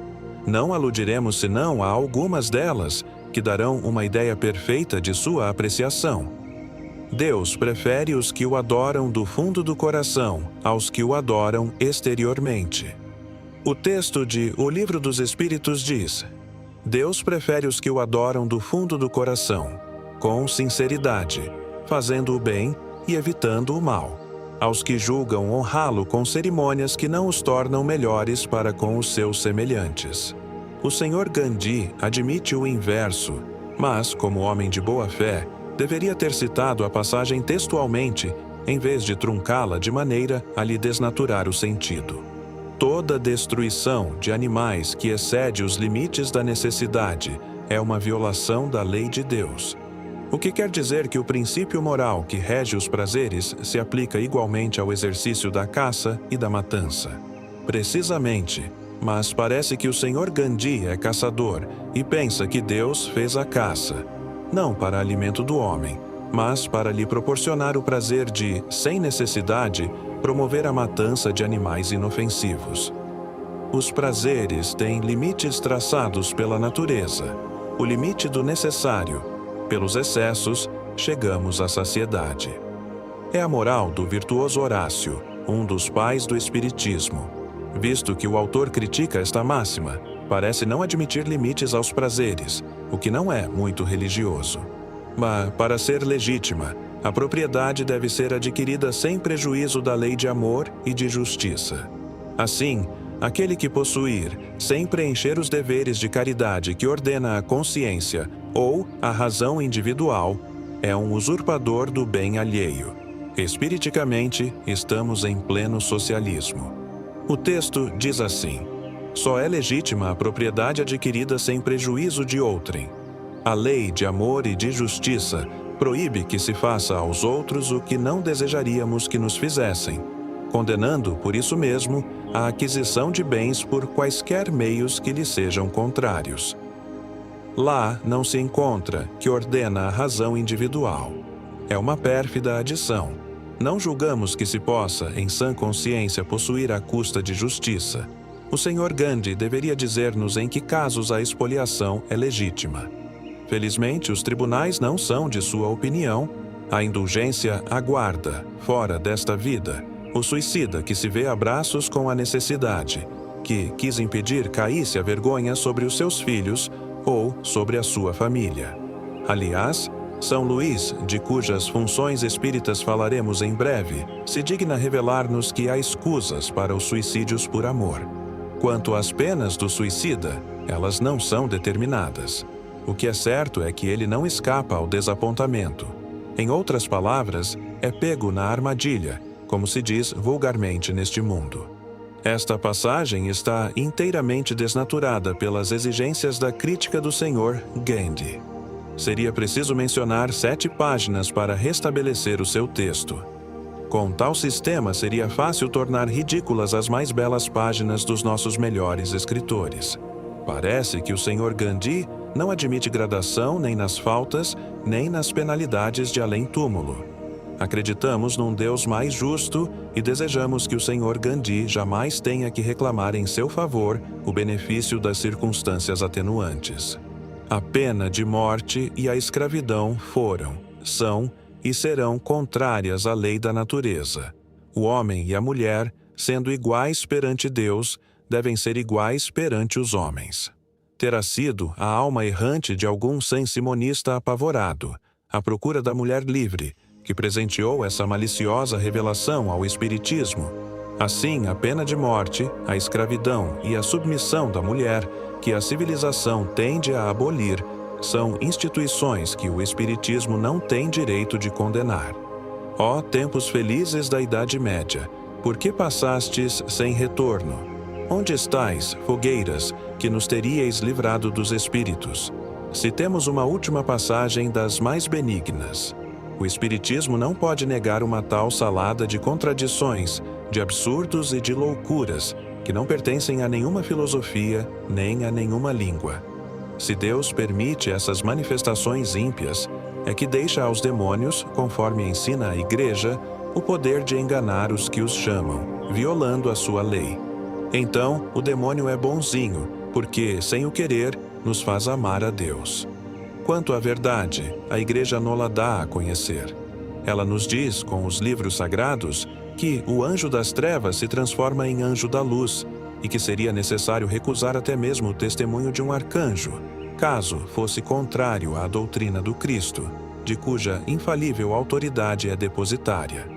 Não aludiremos senão a algumas delas, que darão uma ideia perfeita de sua apreciação. Deus prefere os que o adoram do fundo do coração aos que o adoram exteriormente. O texto de O Livro dos Espíritos diz: Deus prefere os que o adoram do fundo do coração, com sinceridade, fazendo o bem e evitando o mal, aos que julgam honrá-lo com cerimônias que não os tornam melhores para com os seus semelhantes. O Sr. Gandhi admite o inverso, mas, como homem de boa fé, deveria ter citado a passagem textualmente, em vez de truncá-la de maneira a lhe desnaturar o sentido. Toda destruição de animais que excede os limites da necessidade é uma violação da lei de Deus. O que quer dizer que o princípio moral que rege os prazeres se aplica igualmente ao exercício da caça e da matança. Precisamente, mas parece que o Sr. Gandhi é caçador e pensa que Deus fez a caça, não para alimento do homem, mas para lhe proporcionar o prazer de, sem necessidade, promover a matança de animais inofensivos. Os prazeres têm limites traçados pela natureza, o limite do necessário. Pelos excessos, chegamos à saciedade. É a moral do virtuoso Horácio, um dos pais do Espiritismo. Visto que o autor critica esta máxima, parece não admitir limites aos prazeres, o que não é muito religioso. Mas, para ser legítima, a propriedade deve ser adquirida sem prejuízo da lei de amor e de justiça. Assim, aquele que possuir, sem preencher os deveres de caridade que ordena a consciência ou a razão individual, é um usurpador do bem alheio. Espiriticamente, estamos em pleno socialismo. O texto diz assim: só é legítima a propriedade adquirida sem prejuízo de outrem. A lei de amor e de justiça proíbe que se faça aos outros o que não desejaríamos que nos fizessem, condenando, por isso mesmo, a aquisição de bens por quaisquer meios que lhe sejam contrários. Lá não se encontra que ordena a razão individual. É uma pérfida adição. Não julgamos que se possa, em sã consciência, possuir à custa de justiça. O Sr. Gandhi deveria dizer-nos em que casos a expoliação é legítima. Felizmente, os tribunais não são de sua opinião. A indulgência aguarda, fora desta vida, o suicida que se vê a braços com a necessidade, que quis impedir caísse a vergonha sobre os seus filhos ou sobre a sua família. Aliás, São Luís, de cujas funções espíritas falaremos em breve, se digna revelar-nos que há escusas para os suicídios por amor. Quanto às penas do suicida, elas não são determinadas. O que é certo é que ele não escapa ao desapontamento. Em outras palavras, é pego na armadilha, como se diz vulgarmente neste mundo. Esta passagem está inteiramente desnaturada pelas exigências da crítica do Sr. Gandhi. Seria preciso mencionar 7 páginas para restabelecer o seu texto. Com tal sistema, seria fácil tornar ridículas as mais belas páginas dos nossos melhores escritores. Parece que o Sr. Gandhi não admite gradação nem nas faltas, nem nas penalidades de além-túmulo. Acreditamos num Deus mais justo e desejamos que o Sr. Gandhi jamais tenha que reclamar em seu favor o benefício das circunstâncias atenuantes. A pena de morte e a escravidão foram, são e serão contrárias à lei da natureza. O homem e a mulher, sendo iguais perante Deus, devem ser iguais perante os homens. Terá sido a alma errante de algum sensimonista apavorado, à procura da mulher livre, que presenteou essa maliciosa revelação ao Espiritismo. Assim, a pena de morte, a escravidão e a submissão da mulher, que a civilização tende a abolir, são instituições que o Espiritismo não tem direito de condenar. Ó tempos felizes da Idade Média, por que passastes sem retorno? Onde estais, fogueiras, que nos teríeis livrado dos espíritos? Se temos uma última passagem das mais benignas. O Espiritismo não pode negar uma tal salada de contradições, de absurdos e de loucuras, que não pertencem a nenhuma filosofia, nem a nenhuma língua. Se Deus permite essas manifestações ímpias, é que deixa aos demônios, conforme ensina a Igreja, o poder de enganar os que os chamam, violando a sua lei. Então, o demônio é bonzinho, porque, sem o querer, nos faz amar a Deus. Quanto à verdade, a Igreja nola dá a conhecer. Ela nos diz, com os livros sagrados, que o anjo das trevas se transforma em anjo da luz, e que seria necessário recusar até mesmo o testemunho de um arcanjo, caso fosse contrário à doutrina do Cristo, de cuja infalível autoridade é depositária.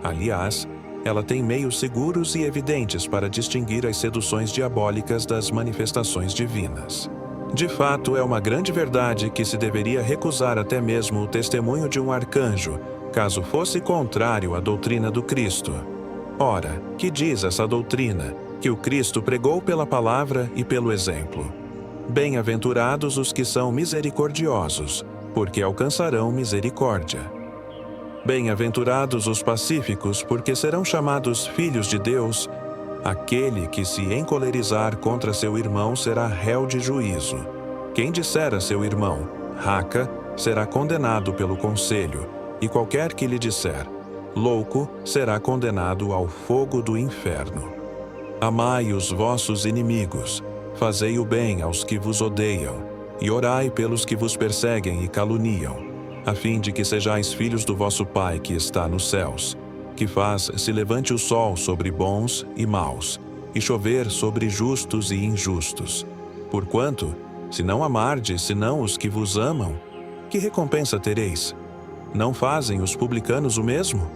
Aliás, ela tem meios seguros e evidentes para distinguir as seduções diabólicas das manifestações divinas. De fato, é uma grande verdade que se deveria recusar até mesmo o testemunho de um arcanjo, caso fosse contrário à doutrina do Cristo. Ora, que diz essa doutrina? Que o Cristo pregou pela palavra e pelo exemplo. Bem-aventurados os que são misericordiosos, porque alcançarão misericórdia. Bem-aventurados os pacíficos, porque serão chamados filhos de Deus. Aquele que se encolerizar contra seu irmão será réu de juízo. Quem disser a seu irmão, raca, será condenado pelo conselho, e qualquer que lhe disser, louco, será condenado ao fogo do inferno. Amai os vossos inimigos, fazei o bem aos que vos odeiam, e orai pelos que vos perseguem e caluniam, a fim de que sejais filhos do vosso Pai que está nos céus, que faz se levante o sol sobre bons e maus, e chover sobre justos e injustos. Porquanto, se não amardes senão os que vos amam, que recompensa tereis? Não fazem os publicanos o mesmo?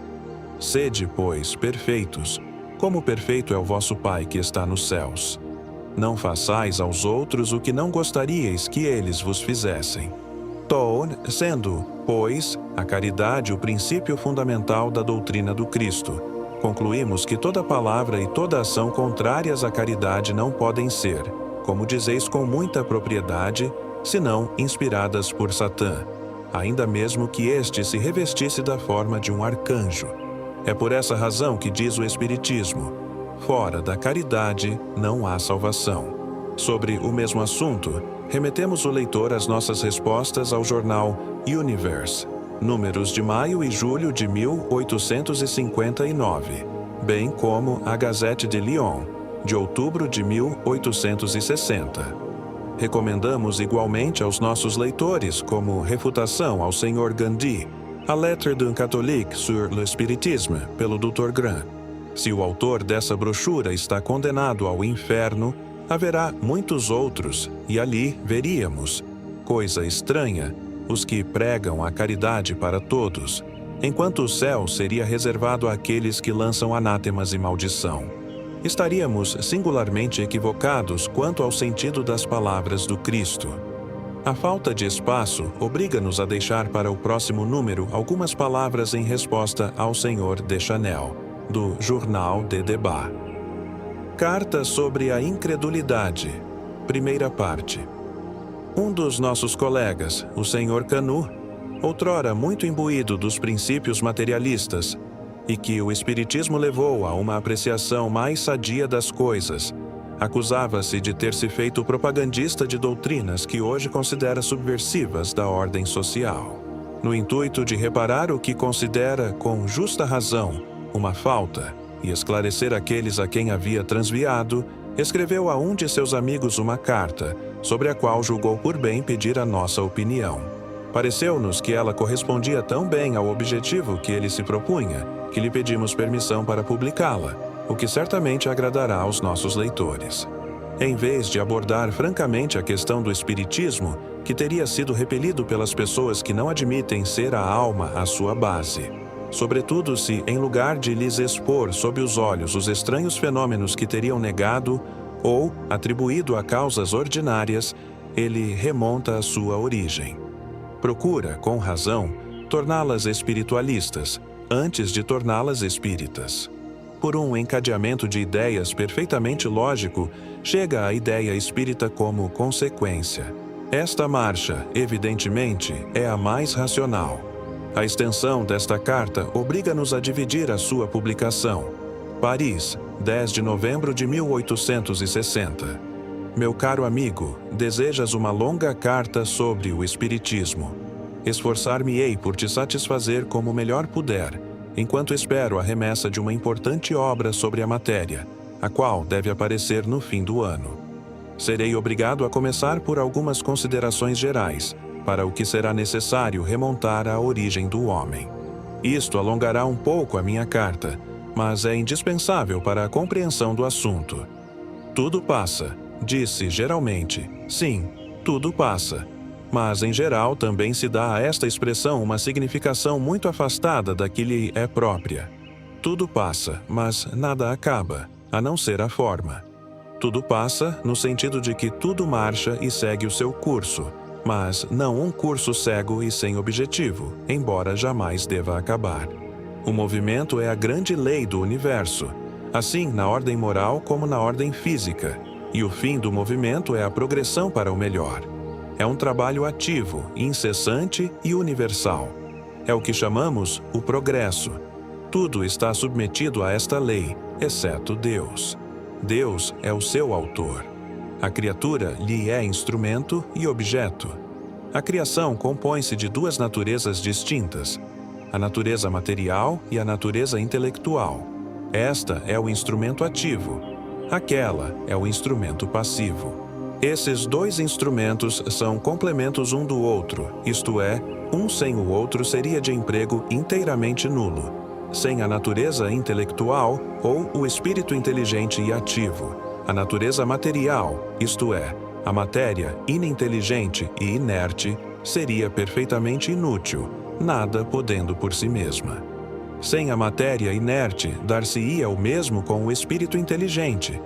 Sede, pois, perfeitos, como perfeito é o vosso Pai que está nos céus. Não façais aos outros o que não gostaríeis que eles vos fizessem. Sendo, pois, a caridade o princípio fundamental da doutrina do Cristo, concluímos que toda palavra e toda ação contrárias à caridade não podem ser, como dizeis com muita propriedade, senão inspiradas por Satã, ainda mesmo que este se revestisse da forma de um arcanjo. É por essa razão que diz o Espiritismo: fora da caridade não há salvação. Sobre o mesmo assunto, remetemos o leitor às nossas respostas ao jornal Universe, números de maio e julho de 1859, bem como a Gazette de Lyon, de outubro de 1860. Recomendamos igualmente aos nossos leitores, como refutação ao Sr. Gandhi, a Lettre d'un catholique sur le spiritisme, pelo Dr. Grant. Se o autor dessa brochura está condenado ao inferno, haverá muitos outros, e ali veríamos, coisa estranha, os que pregam a caridade para todos, enquanto o céu seria reservado àqueles que lançam anátemas e maldição. Estaríamos singularmente equivocados quanto ao sentido das palavras do Cristo. A falta de espaço obriga-nos a deixar para o próximo número algumas palavras em resposta ao Sr. Deschanel, do Journal de Débat. Carta sobre a incredulidade. Primeira parte. Um dos nossos colegas, o Sr. Canu, outrora muito imbuído dos princípios materialistas, e que o Espiritismo levou a uma apreciação mais sadia das coisas, acusava-se de ter se feito propagandista de doutrinas que hoje considera subversivas da ordem social. No intuito de reparar o que considera, com justa razão, uma falta, e esclarecer aqueles a quem havia transviado, escreveu a um de seus amigos uma carta, sobre a qual julgou por bem pedir a nossa opinião. Pareceu-nos que ela correspondia tão bem ao objetivo que ele se propunha, que lhe pedimos permissão para publicá-la, o que certamente agradará aos nossos leitores. Em vez de abordar francamente a questão do espiritismo, que teria sido repelido pelas pessoas que não admitem ser a alma a sua base. Sobretudo se, em lugar de lhes expor sob os olhos os estranhos fenômenos que teriam negado ou atribuído a causas ordinárias, ele remonta à sua origem. Procura, com razão, torná-las espiritualistas, antes de torná-las espíritas. Por um encadeamento de ideias perfeitamente lógico, chega à ideia espírita como consequência. Esta marcha, evidentemente, é a mais racional. A extensão desta carta obriga-nos a dividir a sua publicação. Paris, 10 de novembro de 1860. Meu caro amigo, desejas uma longa carta sobre o Espiritismo. Esforçar-me-ei por te satisfazer como melhor puder, enquanto espero a remessa de uma importante obra sobre a matéria, a qual deve aparecer no fim do ano. Serei obrigado a começar por algumas considerações gerais, para o que será necessário remontar à origem do homem. Isto alongará um pouco a minha carta, mas é indispensável para a compreensão do assunto. Tudo passa, disse geralmente. Sim, tudo passa. Mas, em geral, também se dá a esta expressão uma significação muito afastada da que lhe é própria. Tudo passa, mas nada acaba, a não ser a forma. Tudo passa no sentido de que tudo marcha e segue o seu curso, mas não um curso cego e sem objetivo, embora jamais deva acabar. O movimento é a grande lei do universo, assim na ordem moral como na ordem física, e o fim do movimento é a progressão para o melhor. É um trabalho ativo, incessante e universal. É o que chamamos o progresso. Tudo está submetido a esta lei, exceto Deus. Deus é o seu autor. A criatura lhe é instrumento e objeto. A criação compõe-se de duas naturezas distintas, a natureza material e a natureza intelectual. Esta é o instrumento ativo, aquela é o instrumento passivo. Esses dois instrumentos são complementos um do outro, isto é, um sem o outro seria de emprego inteiramente nulo. Sem a natureza intelectual ou o espírito inteligente e ativo, a natureza material, isto é, a matéria ininteligente e inerte, seria perfeitamente inútil, nada podendo por si mesma. Sem a matéria inerte, dar-se-ia o mesmo com o espírito inteligente.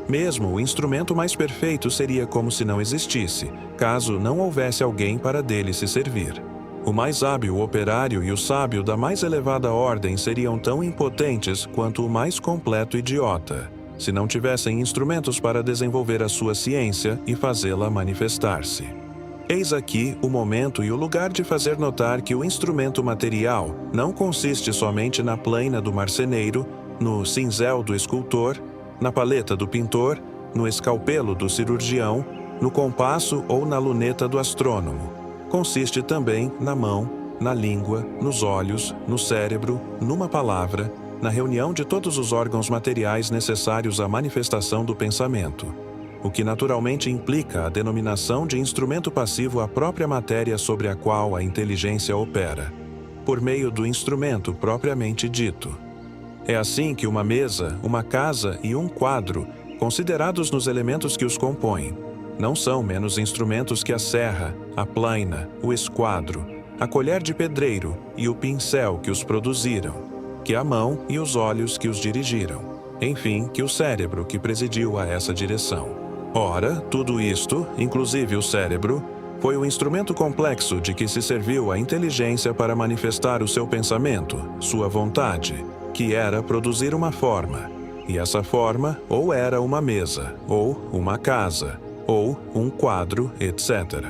Mesmo o instrumento mais perfeito seria como se não existisse, caso não houvesse alguém para dele se servir. O mais hábil operário e o sábio da mais elevada ordem seriam tão impotentes quanto o mais completo idiota, se não tivessem instrumentos para desenvolver a sua ciência e fazê-la manifestar-se. Eis aqui o momento e o lugar de fazer notar que o instrumento material não consiste somente na plaina do marceneiro, no cinzel do escultor, na paleta do pintor, no escalpelo do cirurgião, no compasso ou na luneta do astrônomo. Consiste também na mão, na língua, nos olhos, no cérebro, numa palavra, na reunião de todos os órgãos materiais necessários à manifestação do pensamento, o que naturalmente implica a denominação de instrumento passivo à própria matéria sobre a qual a inteligência opera, por meio do instrumento propriamente dito. É assim que uma mesa, uma casa e um quadro, considerados nos elementos que os compõem, não são menos instrumentos que a serra, a plaina, o esquadro, a colher de pedreiro e o pincel que os produziram, que a mão e os olhos que os dirigiram, enfim, que o cérebro que presidiu a essa direção. Ora, tudo isto, inclusive o cérebro, foi o instrumento complexo de que se serviu a inteligência para manifestar o seu pensamento, sua vontade, que era produzir uma forma, e essa forma ou era uma mesa, ou uma casa, ou um quadro, etc.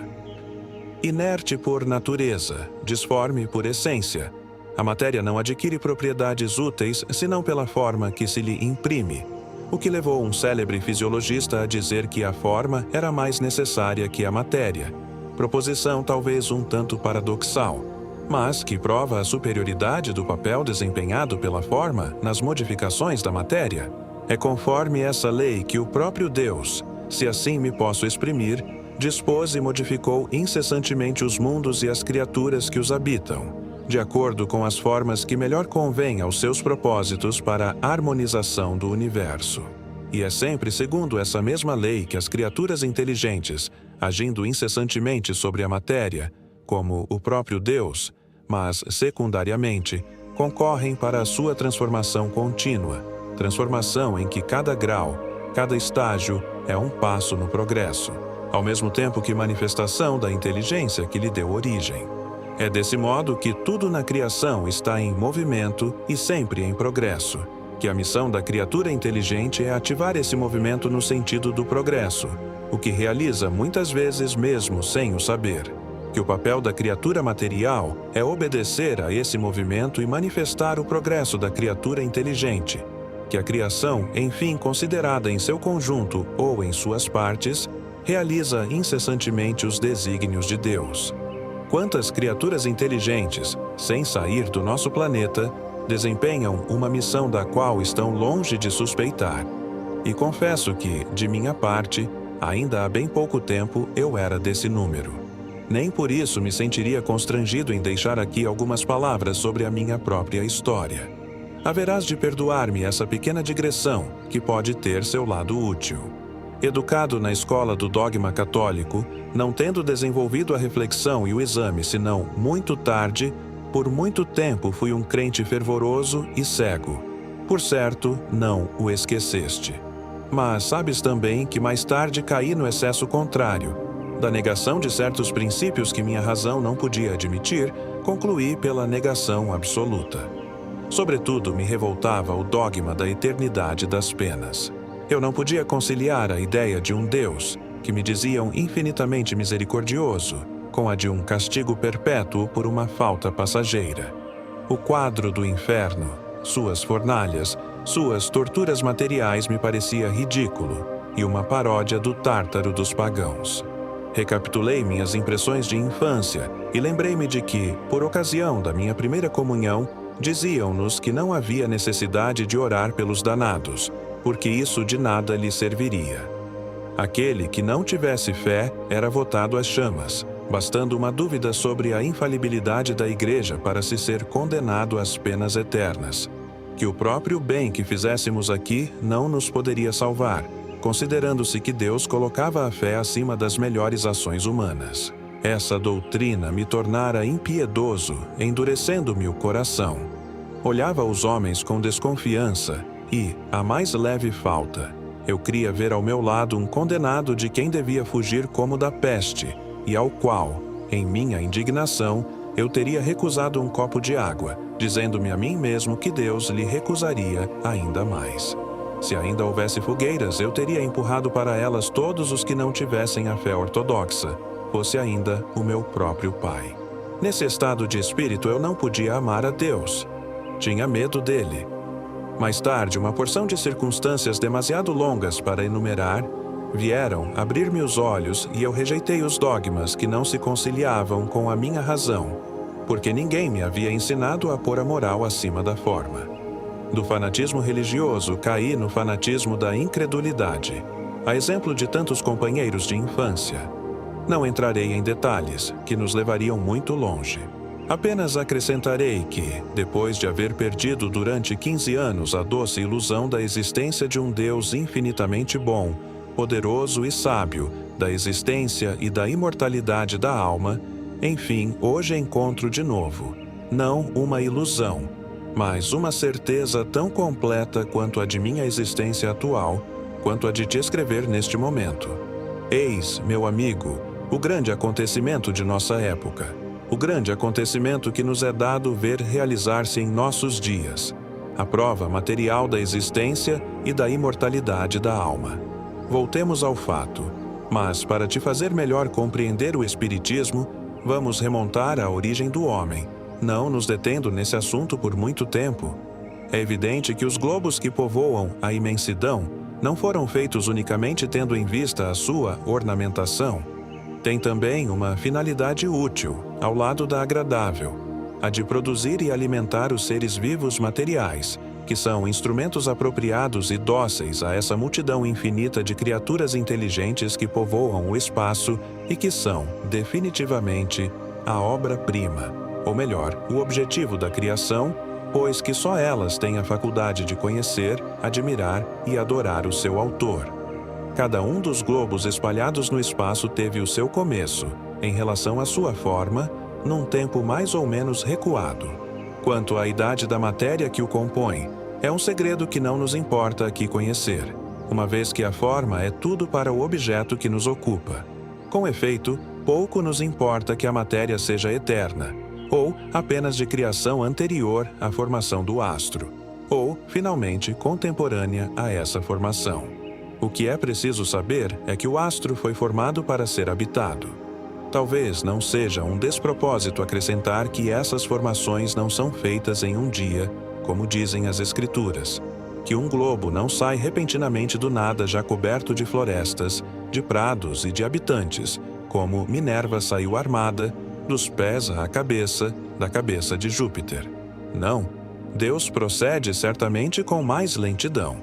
Inerte por natureza, disforme por essência, a matéria não adquire propriedades úteis senão pela forma que se lhe imprime, o que levou um célebre fisiologista a dizer que a forma era mais necessária que a matéria, proposição talvez um tanto paradoxal, mas que prova a superioridade do papel desempenhado pela forma nas modificações da matéria. É conforme essa lei que o próprio Deus, se assim me posso exprimir, dispôs e modificou incessantemente os mundos e as criaturas que os habitam, de acordo com as formas que melhor convêm aos seus propósitos para a harmonização do universo. E é sempre segundo essa mesma lei que as criaturas inteligentes, agindo incessantemente sobre a matéria, como o próprio Deus, mas secundariamente, concorrem para a sua transformação contínua, transformação em que cada grau, cada estágio é um passo no progresso, ao mesmo tempo que manifestação da inteligência que lhe deu origem. É desse modo que tudo na criação está em movimento e sempre em progresso, que a missão da criatura inteligente é ativar esse movimento no sentido do progresso, o que realiza muitas vezes mesmo sem o saber. Que o papel da criatura material é obedecer a esse movimento e manifestar o progresso da criatura inteligente, que a criação, enfim considerada em seu conjunto ou em suas partes, realiza incessantemente os desígnios de Deus. Quantas criaturas inteligentes, sem sair do nosso planeta, desempenham uma missão da qual estão longe de suspeitar. E confesso que, de minha parte, ainda há bem pouco tempo eu era desse número. Nem por isso me sentiria constrangido em deixar aqui algumas palavras sobre a minha própria história. Haverás de perdoar-me essa pequena digressão, que pode ter seu lado útil. Educado na escola do dogma católico, não tendo desenvolvido a reflexão e o exame senão muito tarde, por muito tempo fui um crente fervoroso e cego. Por certo, não o esqueceste. Mas sabes também que mais tarde caí no excesso contrário. Da negação de certos princípios que minha razão não podia admitir, concluí pela negação absoluta. Sobretudo, me revoltava o dogma da eternidade das penas. Eu não podia conciliar a ideia de um Deus, que me diziam infinitamente misericordioso, com a de um castigo perpétuo por uma falta passageira. O quadro do inferno, suas fornalhas, suas torturas materiais me parecia ridículo e uma paródia do Tártaro dos pagãos. Recapitulei minhas impressões de infância e lembrei-me de que, por ocasião da minha primeira comunhão, diziam-nos que não havia necessidade de orar pelos danados, porque isso de nada lhe serviria. Aquele que não tivesse fé era votado às chamas, bastando uma dúvida sobre a infalibilidade da Igreja para se ser condenado às penas eternas, que o próprio bem que fizéssemos aqui não nos poderia salvar, considerando-se que Deus colocava a fé acima das melhores ações humanas. Essa doutrina me tornara impiedoso, endurecendo-me o coração. Olhava os homens com desconfiança e, a mais leve falta, eu cria ver ao meu lado um condenado de quem devia fugir como da peste, e ao qual, em minha indignação, eu teria recusado um copo de água, dizendo-me a mim mesmo que Deus lhe recusaria ainda mais. Se ainda houvesse fogueiras, eu teria empurrado para elas todos os que não tivessem a fé ortodoxa, fosse ainda o meu próprio pai. Nesse estado de espírito, eu não podia amar a Deus. Tinha medo dele. Mais tarde, uma porção de circunstâncias demasiado longas para enumerar, vieram abrir-me os olhos e eu rejeitei os dogmas que não se conciliavam com a minha razão, porque ninguém me havia ensinado a pôr a moral acima da forma. Do fanatismo religioso, caí no fanatismo da incredulidade, a exemplo de tantos companheiros de infância. Não entrarei em detalhes, que nos levariam muito longe. Apenas acrescentarei que, depois de haver perdido durante 15 anos a doce ilusão da existência de um Deus infinitamente bom, poderoso e sábio, da existência e da imortalidade da alma, enfim, hoje encontro de novo, não uma ilusão, mas uma certeza tão completa quanto a de minha existência atual, quanto a de te escrever neste momento. Eis, meu amigo, o grande acontecimento de nossa época, o grande acontecimento que nos é dado ver realizar-se em nossos dias, a prova material da existência e da imortalidade da alma. Voltemos ao fato, mas para te fazer melhor compreender o Espiritismo, vamos remontar à origem do homem, não nos detendo nesse assunto por muito tempo. É evidente que os globos que povoam a imensidão não foram feitos unicamente tendo em vista a sua ornamentação. Tem também uma finalidade útil, ao lado da agradável, a de produzir e alimentar os seres vivos materiais, que são instrumentos apropriados e dóceis a essa multidão infinita de criaturas inteligentes que povoam o espaço e que são, definitivamente, a obra-prima, ou melhor, o objetivo da criação, pois que só elas têm a faculdade de conhecer, admirar e adorar o seu autor. Cada um dos globos espalhados no espaço teve o seu começo, em relação à sua forma, num tempo mais ou menos recuado. Quanto à idade da matéria que o compõe, é um segredo que não nos importa aqui conhecer, uma vez que a forma é tudo para o objeto que nos ocupa. Com efeito, pouco nos importa que a matéria seja eterna, ou apenas de criação anterior à formação do astro, ou, finalmente, contemporânea a essa formação. O que é preciso saber é que o astro foi formado para ser habitado. Talvez não seja um despropósito acrescentar que essas formações não são feitas em um dia, como dizem as Escrituras, que um globo não sai repentinamente do nada já coberto de florestas, de prados e de habitantes, como Minerva saiu armada, dos pés à cabeça, da cabeça de Júpiter. Não, Deus procede certamente com mais lentidão.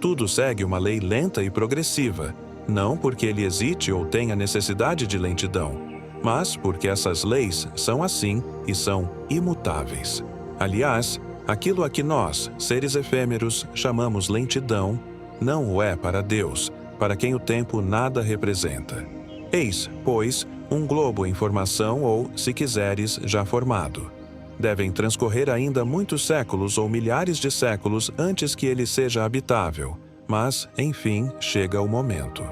Tudo segue uma lei lenta e progressiva, não porque ele hesite ou tenha necessidade de lentidão, mas porque essas leis são assim e são imutáveis. Aliás, aquilo a que nós, seres efêmeros, chamamos lentidão, não o é para Deus, para quem o tempo nada representa. Eis, pois, um globo em formação ou, se quiseres, já formado. Devem transcorrer ainda muitos séculos ou milhares de séculos antes que ele seja habitável, mas, enfim, chega o momento.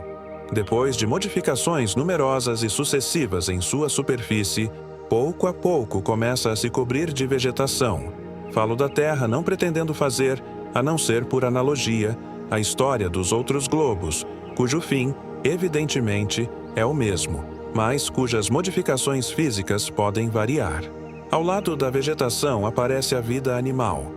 Depois de modificações numerosas e sucessivas em sua superfície, pouco a pouco começa a se cobrir de vegetação. Falo da Terra não pretendendo fazer, a não ser por analogia, a história dos outros globos, cujo fim, evidentemente, é o mesmo, mas cujas modificações físicas podem variar. Ao lado da vegetação aparece a vida animal,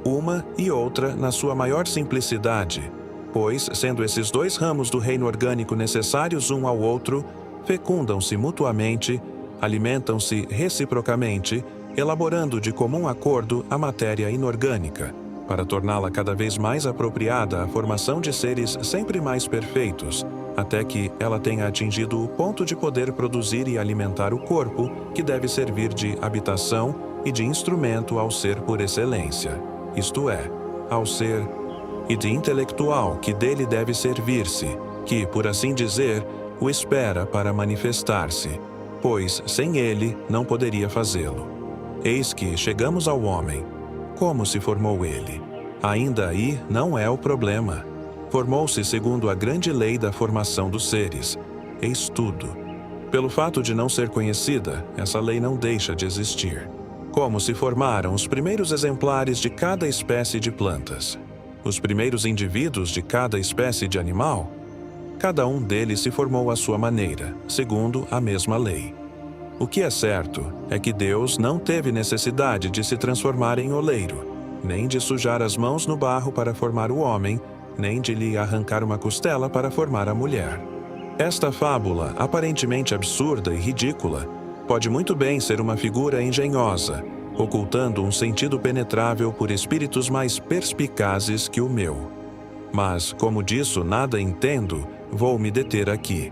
uma e outra na sua maior simplicidade, pois, sendo esses dois ramos do reino orgânico necessários um ao outro, fecundam-se mutuamente, alimentam-se reciprocamente, elaborando de comum acordo a matéria inorgânica, para torná-la cada vez mais apropriada à formação de seres sempre mais perfeitos, até que ela tenha atingido o ponto de poder produzir e alimentar o corpo, que deve servir de habitação e de instrumento ao ser por excelência, isto é, ao ser, e de intelectual que dele deve servir-se, que, por assim dizer, o espera para manifestar-se, pois sem ele não poderia fazê-lo. Eis que chegamos ao homem. Como se formou ele? Ainda aí não é o problema. Formou-se segundo a grande lei da formação dos seres. Eis tudo. Pelo fato de não ser conhecida, essa lei não deixa de existir. Como se formaram os primeiros exemplares de cada espécie de plantas? Os primeiros indivíduos de cada espécie de animal? Cada um deles se formou à sua maneira, segundo a mesma lei. O que é certo é que Deus não teve necessidade de se transformar em oleiro, nem de sujar as mãos no barro para formar o homem, nem de lhe arrancar uma costela para formar a mulher. Esta fábula, aparentemente absurda e ridícula, pode muito bem ser uma figura engenhosa, ocultando um sentido penetrável por espíritos mais perspicazes que o meu. Mas, como disso nada entendo, vou me deter aqui.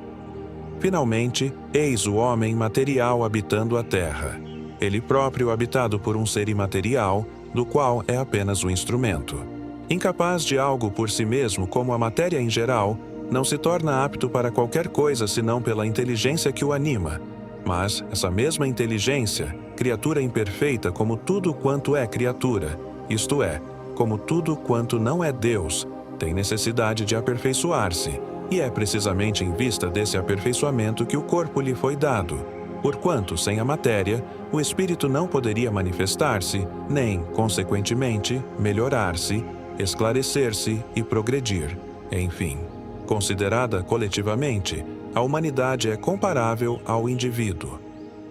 Finalmente, eis o homem material habitando a terra, ele próprio habitado por um ser imaterial, do qual é apenas um instrumento. Incapaz de algo por si mesmo como a matéria em geral, não se torna apto para qualquer coisa senão pela inteligência que o anima. Mas essa mesma inteligência, criatura imperfeita como tudo quanto é criatura, isto é, como tudo quanto não é Deus, tem necessidade de aperfeiçoar-se, e é precisamente em vista desse aperfeiçoamento que o corpo lhe foi dado, porquanto, sem a matéria, o espírito não poderia manifestar-se, nem, consequentemente, melhorar-se, esclarecer-se e progredir. Enfim, considerada coletivamente, a humanidade é comparável ao indivíduo.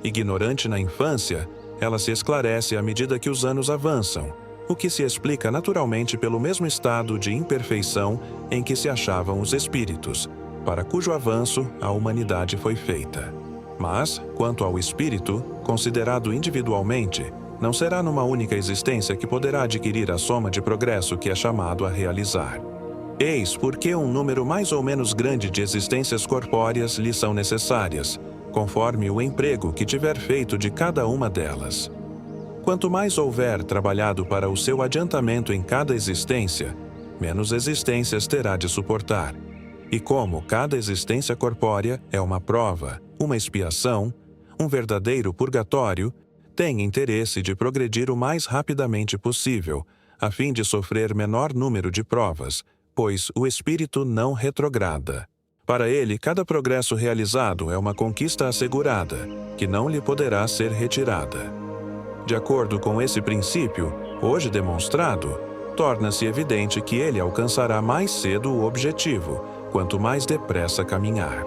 Ignorante na infância, ela se esclarece à medida que os anos avançam, o que se explica naturalmente pelo mesmo estado de imperfeição em que se achavam os espíritos, para cujo avanço a humanidade foi feita. Mas, quanto ao espírito, considerado individualmente, não será numa única existência que poderá adquirir a soma de progresso que é chamado a realizar. Eis porque um número mais ou menos grande de existências corpóreas lhe são necessárias, conforme o emprego que tiver feito de cada uma delas. Quanto mais houver trabalhado para o seu adiantamento em cada existência, menos existências terá de suportar. E como cada existência corpórea é uma prova, uma expiação, um verdadeiro purgatório, tem interesse de progredir o mais rapidamente possível, a fim de sofrer menor número de provas, pois o espírito não retrograda. Para ele, cada progresso realizado é uma conquista assegurada, que não lhe poderá ser retirada. De acordo com esse princípio, hoje demonstrado, torna-se evidente que ele alcançará mais cedo o objetivo, quanto mais depressa caminhar.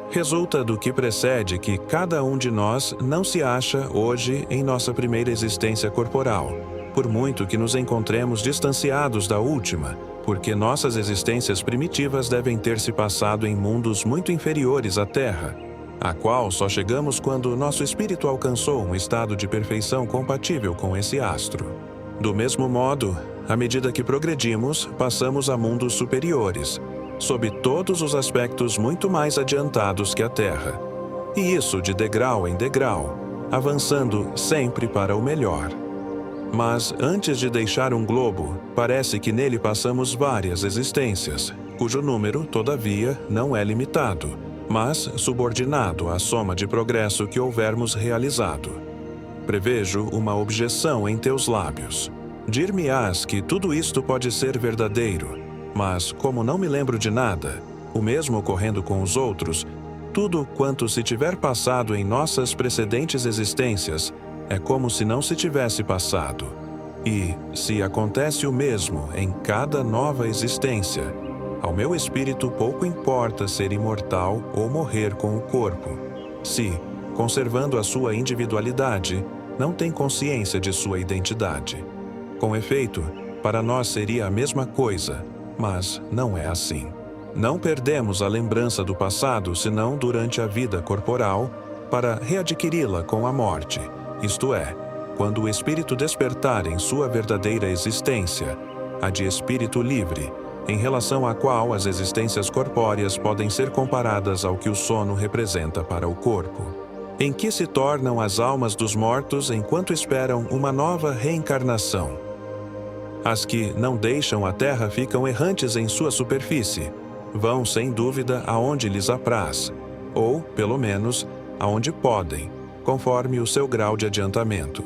Resulta do que precede que cada um de nós não se acha hoje em nossa primeira existência corporal, por muito que nos encontremos distanciados da última, porque nossas existências primitivas devem ter se passado em mundos muito inferiores à Terra, a qual só chegamos quando nosso espírito alcançou um estado de perfeição compatível com esse astro. Do mesmo modo, à medida que progredimos, passamos a mundos superiores, sob todos os aspectos muito mais adiantados que a Terra. E isso de degrau em degrau, avançando sempre para o melhor. Mas antes de deixar um globo, parece que nele passamos várias existências, cujo número, todavia, não é limitado, mas subordinado à soma de progresso que houvermos realizado. Prevejo uma objeção em teus lábios. Dir-me-ás que tudo isto pode ser verdadeiro, mas como não me lembro de nada, o mesmo ocorrendo com os outros, tudo quanto se tiver passado em nossas precedentes existências é como se não se tivesse passado. E, se acontece o mesmo em cada nova existência, ao meu espírito pouco importa ser imortal ou morrer com o corpo, se, conservando a sua individualidade, não tem consciência de sua identidade. Com efeito, para nós seria a mesma coisa, mas não é assim. Não perdemos a lembrança do passado senão durante a vida corporal, para readquiri-la com a morte, isto é, quando o espírito despertar em sua verdadeira existência, a de espírito livre, em relação à qual as existências corpóreas podem ser comparadas ao que o sono representa para o corpo, em que se tornam as almas dos mortos enquanto esperam uma nova reencarnação. As que não deixam a terra ficam errantes em sua superfície, vão sem dúvida aonde lhes apraz, ou, pelo menos, aonde podem, conforme o seu grau de adiantamento.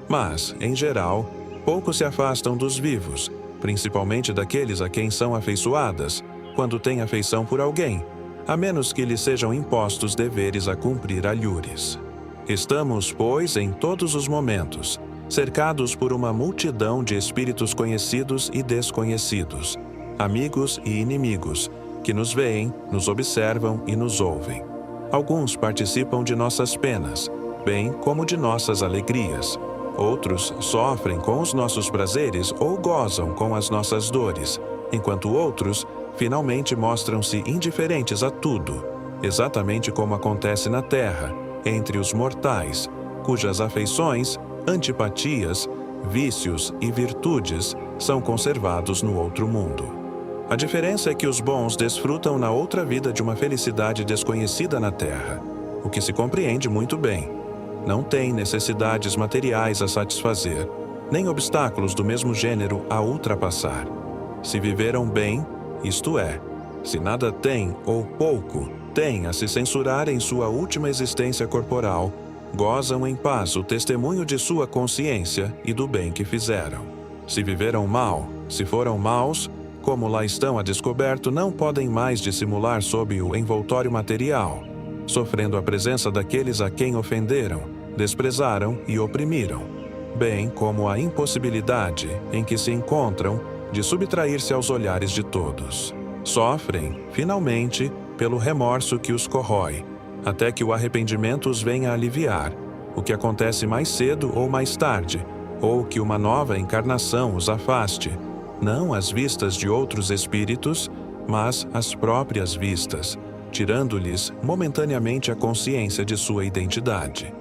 Mas, em geral, poucos se afastam dos vivos, principalmente daqueles a quem são afeiçoadas, quando têm afeição por alguém, a menos que lhes sejam impostos deveres a cumprir alhures. Estamos, pois, em todos os momentos, cercados por uma multidão de espíritos conhecidos e desconhecidos, amigos e inimigos, que nos veem, nos observam e nos ouvem. Alguns participam de nossas penas, bem como de nossas alegrias. Outros sofrem com os nossos prazeres ou gozam com as nossas dores, enquanto outros, finalmente, mostram-se indiferentes a tudo, exatamente como acontece na Terra, entre os mortais, cujas afeições, antipatias, vícios e virtudes são conservados no outro mundo. A diferença é que os bons desfrutam na outra vida de uma felicidade desconhecida na Terra, o que se compreende muito bem. Não têm necessidades materiais a satisfazer, nem obstáculos do mesmo gênero a ultrapassar. Se viveram bem, isto é, se nada têm ou pouco têm a se censurar em sua última existência corporal, gozam em paz o testemunho de sua consciência e do bem que fizeram. Se viveram mal, se foram maus, como lá estão a descoberto, não podem mais dissimular sob o envoltório material, sofrendo a presença daqueles a quem ofenderam, desprezaram e oprimiram, bem como a impossibilidade em que se encontram de subtrair-se aos olhares de todos. Sofrem, finalmente, pelo remorso que os corrói, até que o arrependimento os venha a aliviar, o que acontece mais cedo ou mais tarde, ou que uma nova encarnação os afaste, não às vistas de outros espíritos, mas às próprias vistas, tirando-lhes momentaneamente a consciência de sua identidade.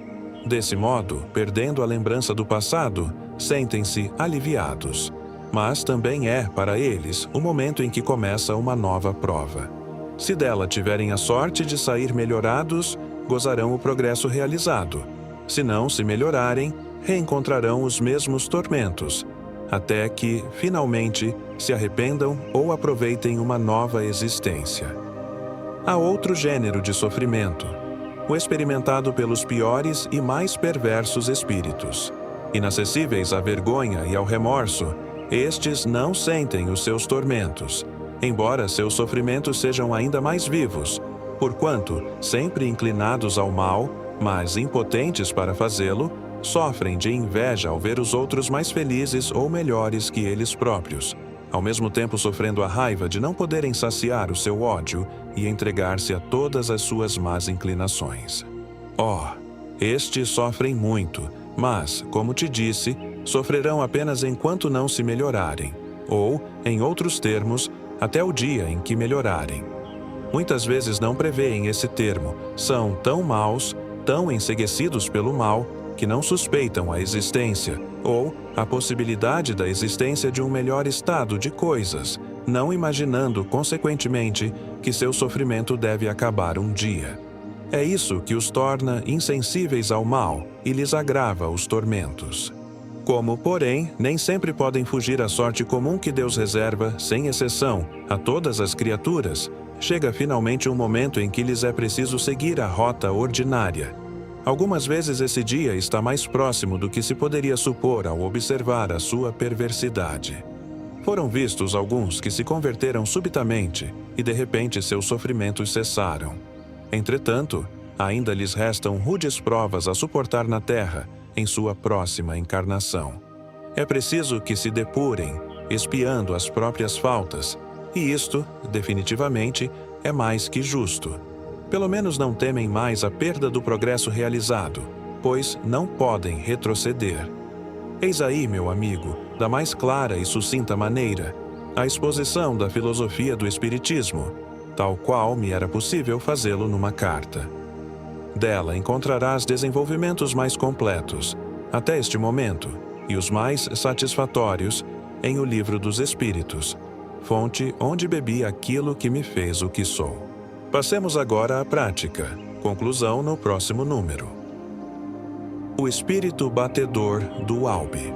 Desse modo, perdendo a lembrança do passado, sentem-se aliviados. Mas também é, para eles, o momento em que começa uma nova prova. Se dela tiverem a sorte de sair melhorados, gozarão o progresso realizado. Se não se melhorarem, reencontrarão os mesmos tormentos, até que, finalmente, se arrependam ou aproveitem uma nova existência. Há outro gênero de sofrimento, o experimentado pelos piores e mais perversos espíritos. Inacessíveis à vergonha e ao remorso, estes não sentem os seus tormentos, embora seus sofrimentos sejam ainda mais vivos, porquanto, sempre inclinados ao mal, mas impotentes para fazê-lo, sofrem de inveja ao ver os outros mais felizes ou melhores que eles próprios, ao mesmo tempo sofrendo a raiva de não poderem saciar o seu ódio e entregar-se a todas as suas más inclinações. Estes sofrem muito, mas, como te disse, sofrerão apenas enquanto não se melhorarem, ou, em outros termos, até o dia em que melhorarem. Muitas vezes não preveem esse termo, são tão maus, tão enceguecidos pelo mal, que não suspeitam a existência, ou a possibilidade da existência de um melhor estado de coisas, não imaginando, consequentemente, que seu sofrimento deve acabar um dia. É isso que os torna insensíveis ao mal e lhes agrava os tormentos. Como, porém, nem sempre podem fugir à sorte comum que Deus reserva, sem exceção, a todas as criaturas, chega finalmente um momento em que lhes é preciso seguir a rota ordinária. Algumas vezes esse dia está mais próximo do que se poderia supor ao observar a sua perversidade. Foram vistos alguns que se converteram subitamente e de repente seus sofrimentos cessaram. Entretanto, ainda lhes restam rudes provas a suportar na terra em sua próxima encarnação. É preciso que se depurem, expiando as próprias faltas, e isto, definitivamente, é mais que justo. Pelo menos não temem mais a perda do progresso realizado, pois não podem retroceder. Eis aí, meu amigo, da mais clara e sucinta maneira, a exposição da filosofia do Espiritismo, tal qual me era possível fazê-lo numa carta. Dela encontrarás desenvolvimentos mais completos, até este momento, e os mais satisfatórios, em o Livro dos Espíritos, fonte onde bebi aquilo que me fez o que sou. Passemos agora à prática. Conclusão no próximo número. O espírito batedor do Albe.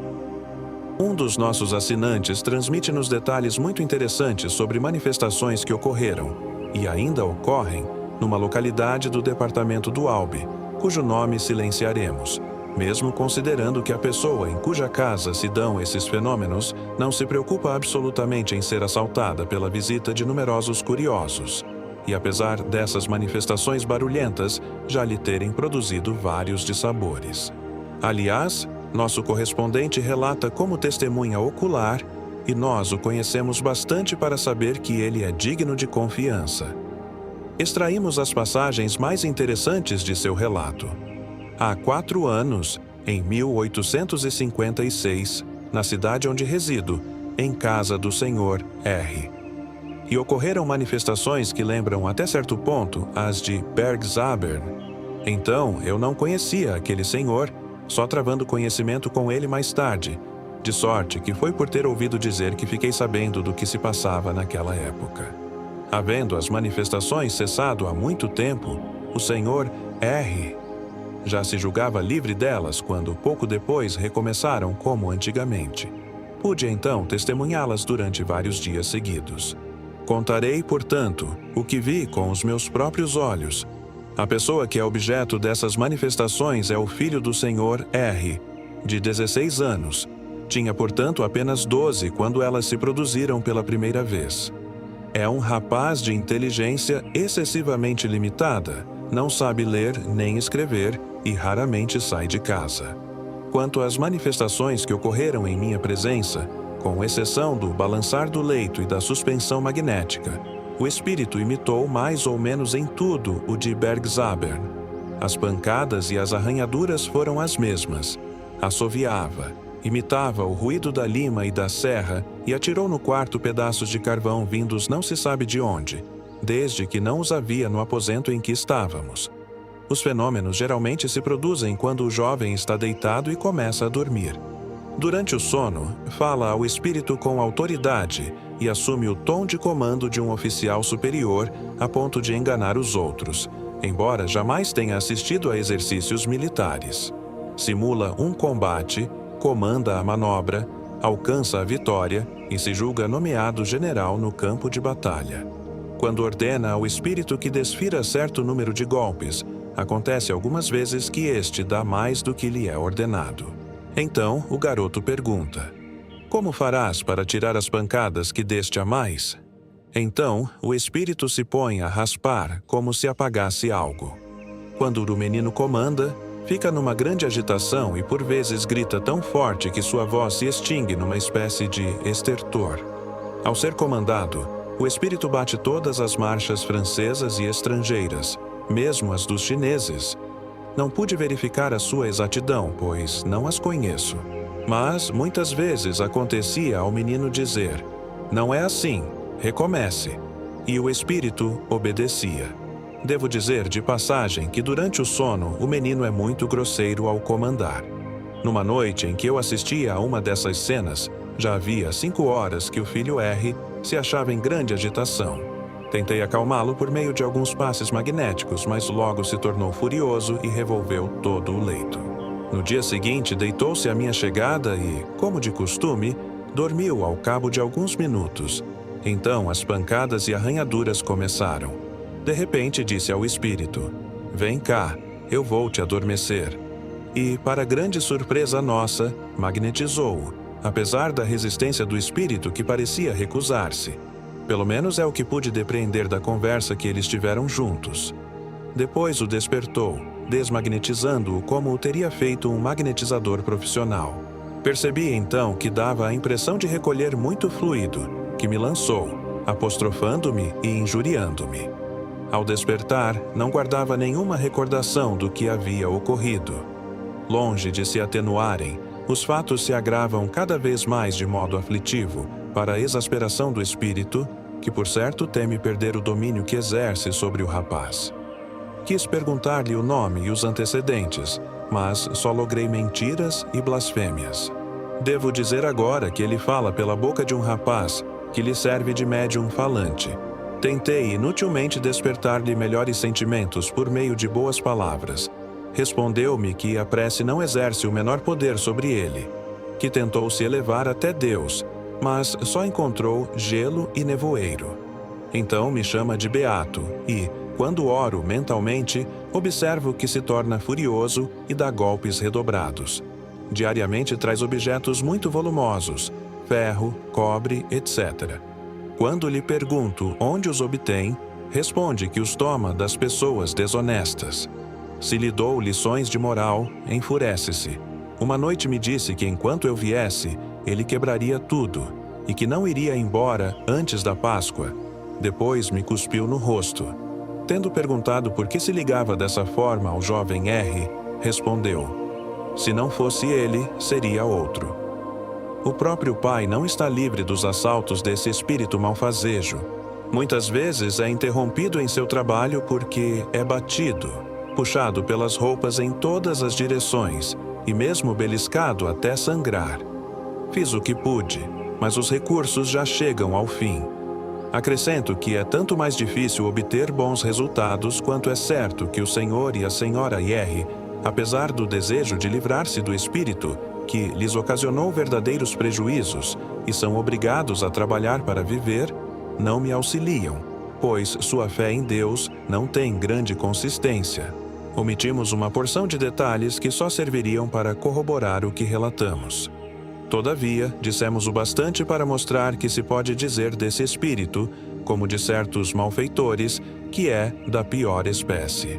Um dos nossos assinantes transmite-nos detalhes muito interessantes sobre manifestações que ocorreram, e ainda ocorrem, numa localidade do departamento do Albe, cujo nome silenciaremos, mesmo considerando que a pessoa em cuja casa se dão esses fenômenos não se preocupa absolutamente em ser assaltada pela visita de numerosos curiosos. E apesar dessas manifestações barulhentas já lhe terem produzido vários dissabores. Aliás, nosso correspondente relata como testemunha ocular, e nós o conhecemos bastante para saber que ele é digno de confiança. Extraímos as passagens mais interessantes de seu relato. Há 4 anos, em 1856, na cidade onde resido, em casa do Sr. R., e ocorreram manifestações que lembram até certo ponto as de Bergzabern. Então, eu não conhecia aquele senhor, só travando conhecimento com ele mais tarde, de sorte que foi por ter ouvido dizer que fiquei sabendo do que se passava naquela época. Havendo as manifestações cessado há muito tempo, o senhor R. já se julgava livre delas quando, pouco depois, recomeçaram como antigamente. Pude então testemunhá-las durante vários dias seguidos. Contarei, portanto, o que vi com os meus próprios olhos. A pessoa que é objeto dessas manifestações é o filho do Sr. R., de 16 anos. Tinha, portanto, apenas 12 quando elas se produziram pela primeira vez. É um rapaz de inteligência excessivamente limitada, não sabe ler nem escrever e raramente sai de casa. Quanto às manifestações que ocorreram em minha presença, com exceção do balançar do leito e da suspensão magnética, o espírito imitou mais ou menos em tudo o de Bergzabern. As pancadas e as arranhaduras foram as mesmas. Assoviava, imitava o ruído da lima e da serra e atirou no quarto pedaços de carvão vindos não se sabe de onde, desde que não os havia no aposento em que estávamos. Os fenômenos geralmente se produzem quando o jovem está deitado e começa a dormir. Durante o sono, fala ao espírito com autoridade e assume o tom de comando de um oficial superior a ponto de enganar os outros, embora jamais tenha assistido a exercícios militares. Simula um combate, comanda a manobra, alcança a vitória e se julga nomeado general no campo de batalha. Quando ordena ao espírito que desfira certo número de golpes, acontece algumas vezes que este dá mais do que lhe é ordenado. Então, o garoto pergunta: "Como farás para tirar as pancadas que deste a mais?" Então, o espírito se põe a raspar como se apagasse algo. Quando o menino comanda, fica numa grande agitação e por vezes grita tão forte que sua voz se extingue numa espécie de estertor. Ao ser comandado, o espírito bate todas as marchas francesas e estrangeiras, mesmo as dos chineses. Não pude verificar a sua exatidão, pois não as conheço. Mas, muitas vezes, acontecia ao menino dizer: "Não é assim, recomece", e o espírito obedecia. Devo dizer, de passagem, que durante o sono o menino é muito grosseiro ao comandar. Numa noite em que eu assistia a uma dessas cenas, já havia 5 horas que o filho R se achava em grande agitação. Tentei acalmá-lo por meio de alguns passes magnéticos, mas logo se tornou furioso e revolveu todo o leito. No dia seguinte, deitou-se à minha chegada e, como de costume, dormiu ao cabo de alguns minutos. Então as pancadas e arranhaduras começaram. De repente disse ao espírito: "Vem cá, eu vou te adormecer." E, para grande surpresa nossa, magnetizou-o, apesar da resistência do espírito que parecia recusar-se. Pelo menos é o que pude depreender da conversa que eles tiveram juntos. Depois o despertou, desmagnetizando-o como o teria feito um magnetizador profissional. Percebi então que dava a impressão de recolher muito fluido, que me lançou, apostrofando-me e injuriando-me. Ao despertar, não guardava nenhuma recordação do que havia ocorrido. Longe de se atenuarem, os fatos se agravam cada vez mais de modo aflitivo, para a exasperação do espírito, que por certo teme perder o domínio que exerce sobre o rapaz. Quis perguntar-lhe o nome e os antecedentes, mas só logrei mentiras e blasfêmias. Devo dizer agora que ele fala pela boca de um rapaz que lhe serve de médium falante. Tentei inutilmente despertar-lhe melhores sentimentos por meio de boas palavras. Respondeu-me que a prece não exerce o menor poder sobre ele, que tentou se elevar até Deus, mas só encontrou gelo e nevoeiro. Então me chama de beato e, quando oro mentalmente, observo que se torna furioso e dá golpes redobrados. Diariamente traz objetos muito volumosos, ferro, cobre, etc. Quando lhe pergunto onde os obtém, responde que os toma das pessoas desonestas. Se lhe dou lições de moral, enfurece-se. Uma noite me disse que enquanto eu viesse, ele quebraria tudo, e que não iria embora antes da Páscoa. Depois me cuspiu no rosto. Tendo perguntado por que se ligava dessa forma ao jovem R, respondeu: "Se não fosse ele, seria outro." O próprio pai não está livre dos assaltos desse espírito malfazejo. Muitas vezes é interrompido em seu trabalho porque é batido, puxado pelas roupas em todas as direções e mesmo beliscado até sangrar. Fiz o que pude, mas os recursos já chegam ao fim. Acrescento que é tanto mais difícil obter bons resultados quanto é certo que o senhor e a senhora R, apesar do desejo de livrar-se do espírito, que lhes ocasionou verdadeiros prejuízos e são obrigados a trabalhar para viver, não me auxiliam, pois sua fé em Deus não tem grande consistência. Omitimos uma porção de detalhes que só serviriam para corroborar o que relatamos. Todavia, dissemos o bastante para mostrar que se pode dizer desse espírito, como de certos malfeitores, que é da pior espécie.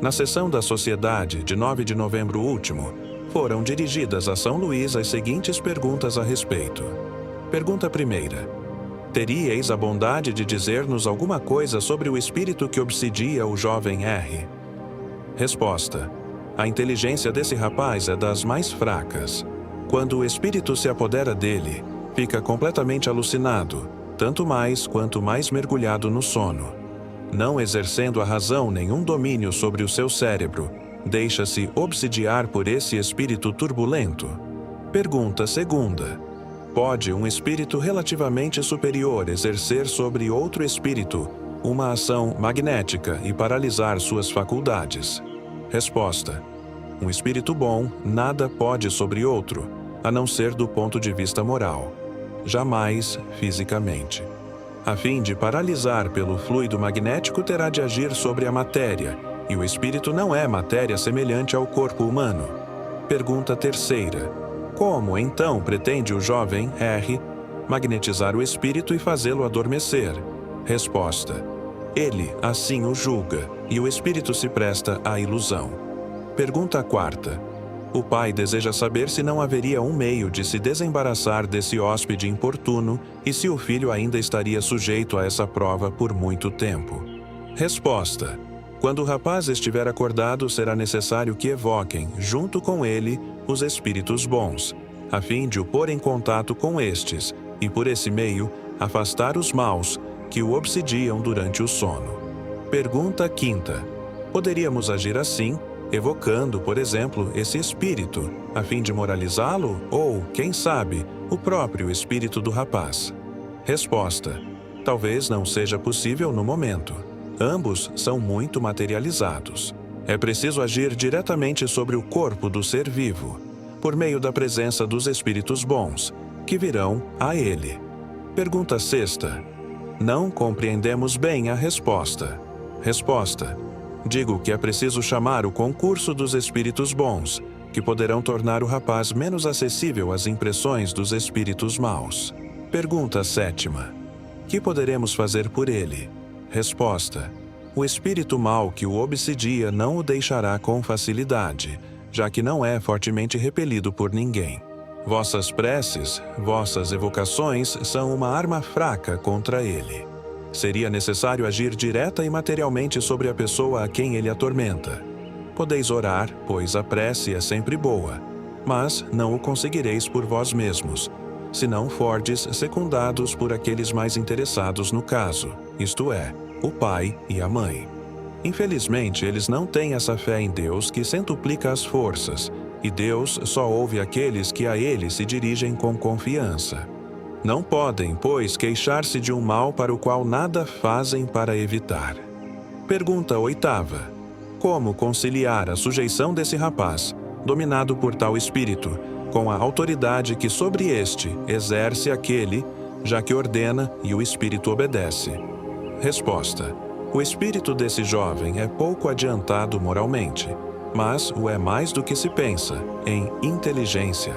Na sessão da Sociedade, de 9 de novembro último, foram dirigidas a São Luís as seguintes perguntas a respeito. Pergunta primeira: teríeis a bondade de dizer-nos alguma coisa sobre o espírito que obsidia o jovem R? Resposta: a inteligência desse rapaz é das mais fracas. Quando o espírito se apodera dele, fica completamente alucinado, tanto mais quanto mais mergulhado no sono. Não exercendo a razão nenhum domínio sobre o seu cérebro, deixa-se obsidiar por esse espírito turbulento? Pergunta segunda. Pode um espírito relativamente superior exercer sobre outro espírito uma ação magnética e paralisar suas faculdades? Resposta. Um espírito bom nada pode sobre outro, a não ser do ponto de vista moral, jamais fisicamente. A fim de paralisar pelo fluido magnético, terá de agir sobre a matéria, e o espírito não é matéria semelhante ao corpo humano. Pergunta terceira. Como, então, pretende o jovem R magnetizar o espírito e fazê-lo adormecer? Resposta. Ele assim o julga, e o espírito se presta à ilusão. Pergunta quarta. O pai deseja saber se não haveria um meio de se desembaraçar desse hóspede importuno e se o filho ainda estaria sujeito a essa prova por muito tempo. Resposta. Quando o rapaz estiver acordado, será necessário que evoquem, junto com ele, os espíritos bons, a fim de o pôr em contato com estes, e por esse meio, afastar os maus que o obsidiam durante o sono. Pergunta quinta. Poderíamos agir assim, evocando, por exemplo, esse espírito, a fim de moralizá-lo, ou, quem sabe, o próprio espírito do rapaz? Resposta. Talvez não seja possível no momento. Ambos são muito materializados. É preciso agir diretamente sobre o corpo do ser vivo, por meio da presença dos espíritos bons, que virão a ele. Pergunta sexta. Não compreendemos bem a resposta. Resposta. Digo que é preciso chamar o concurso dos espíritos bons, que poderão tornar o rapaz menos acessível às impressões dos espíritos maus. Pergunta sétima. Que poderemos fazer por ele? Resposta. O espírito mau que o obsidia não o deixará com facilidade, já que não é fortemente repelido por ninguém. Vossas preces, vossas evocações são uma arma fraca contra ele. Seria necessário agir direta e materialmente sobre a pessoa a quem ele atormenta. Podeis orar, pois a prece é sempre boa, mas não o conseguireis por vós mesmos, se não fordes secundados por aqueles mais interessados no caso, isto é, o pai e a mãe. Infelizmente, eles não têm essa fé em Deus que centuplica as forças, e Deus só ouve aqueles que a ele se dirigem com confiança. Não podem, pois, queixar-se de um mal para o qual nada fazem para evitar. Pergunta oitava. Como conciliar a sujeição desse rapaz, dominado por tal espírito, com a autoridade que sobre este exerce aquele, já que ordena e o espírito obedece? Resposta. O espírito desse jovem é pouco adiantado moralmente, mas o é mais do que se pensa, em inteligência.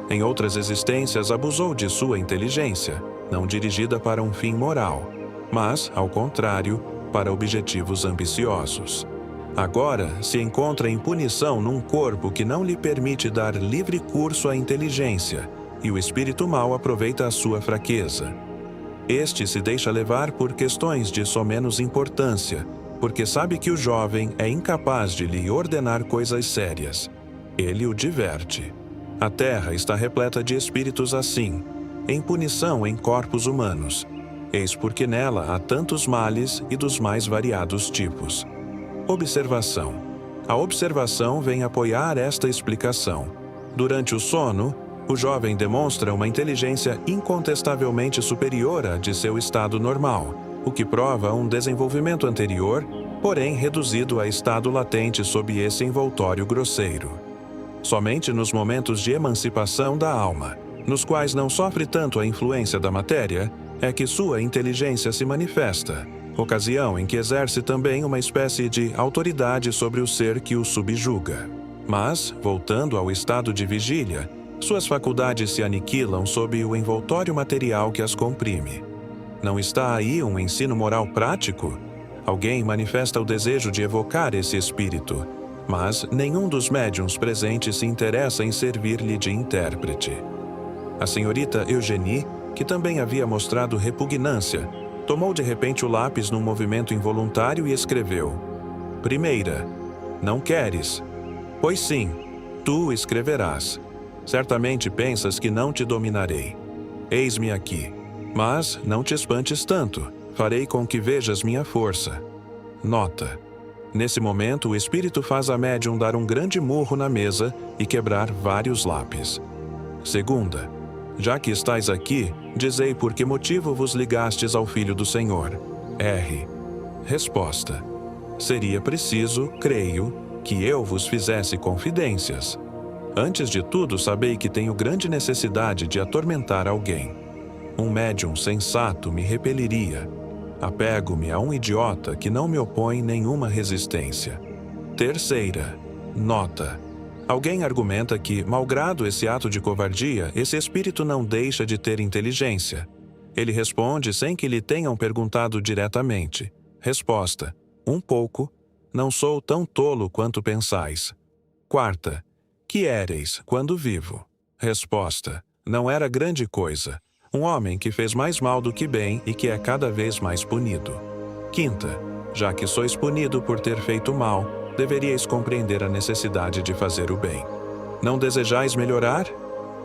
Em outras existências abusou de sua inteligência, não dirigida para um fim moral, mas, ao contrário, para objetivos ambiciosos. Agora se encontra em punição num corpo que não lhe permite dar livre curso à inteligência, e o espírito mau aproveita a sua fraqueza. Este se deixa levar por questões de somenos importância, porque sabe que o jovem é incapaz de lhe ordenar coisas sérias. Ele o diverte. A terra está repleta de espíritos assim, em punição em corpos humanos. Eis porque nela há tantos males e dos mais variados tipos. Observação. A observação vem apoiar esta explicação. Durante o sono, o jovem demonstra uma inteligência incontestavelmente superior à de seu estado normal, o que prova um desenvolvimento anterior, porém reduzido a estado latente sob esse envoltório grosseiro. Somente nos momentos de emancipação da alma, nos quais não sofre tanto a influência da matéria, é que sua inteligência se manifesta, ocasião em que exerce também uma espécie de autoridade sobre o ser que o subjuga. Mas, voltando ao estado de vigília, suas faculdades se aniquilam sob o envoltório material que as comprime. Não está aí um ensino moral prático? Alguém manifesta o desejo de evocar esse espírito, mas nenhum dos médiuns presentes se interessa em servir-lhe de intérprete. A senhorita Eugenie, que também havia mostrado repugnância, tomou de repente o lápis num movimento involuntário e escreveu: Primeira, não queres? Pois sim, tu escreverás. Certamente pensas que não te dominarei. Eis-me aqui. Mas não te espantes tanto. Farei com que vejas minha força. Nota: nesse momento, o espírito faz a médium dar um grande murro na mesa e quebrar vários lápis. Segunda: já que estais aqui, dizei por que motivo vos ligastes ao Filho do Senhor. R. Resposta: seria preciso, creio, que eu vos fizesse confidências. Antes de tudo, sabei que tenho grande necessidade de atormentar alguém. Um médium sensato me repeliria. Apego-me a um idiota que não me opõe nenhuma resistência. Terceira. Nota: alguém argumenta que, malgrado esse ato de covardia, esse espírito não deixa de ter inteligência. Ele responde sem que lhe tenham perguntado diretamente. Resposta: um pouco. Não sou tão tolo quanto pensais. Quarta: que éreis quando vivo? Resposta: não era grande coisa. Um homem que fez mais mal do que bem e que é cada vez mais punido. Quinta: já que sois punido por ter feito mal, deveríeis compreender a necessidade de fazer o bem. Não desejais melhorar?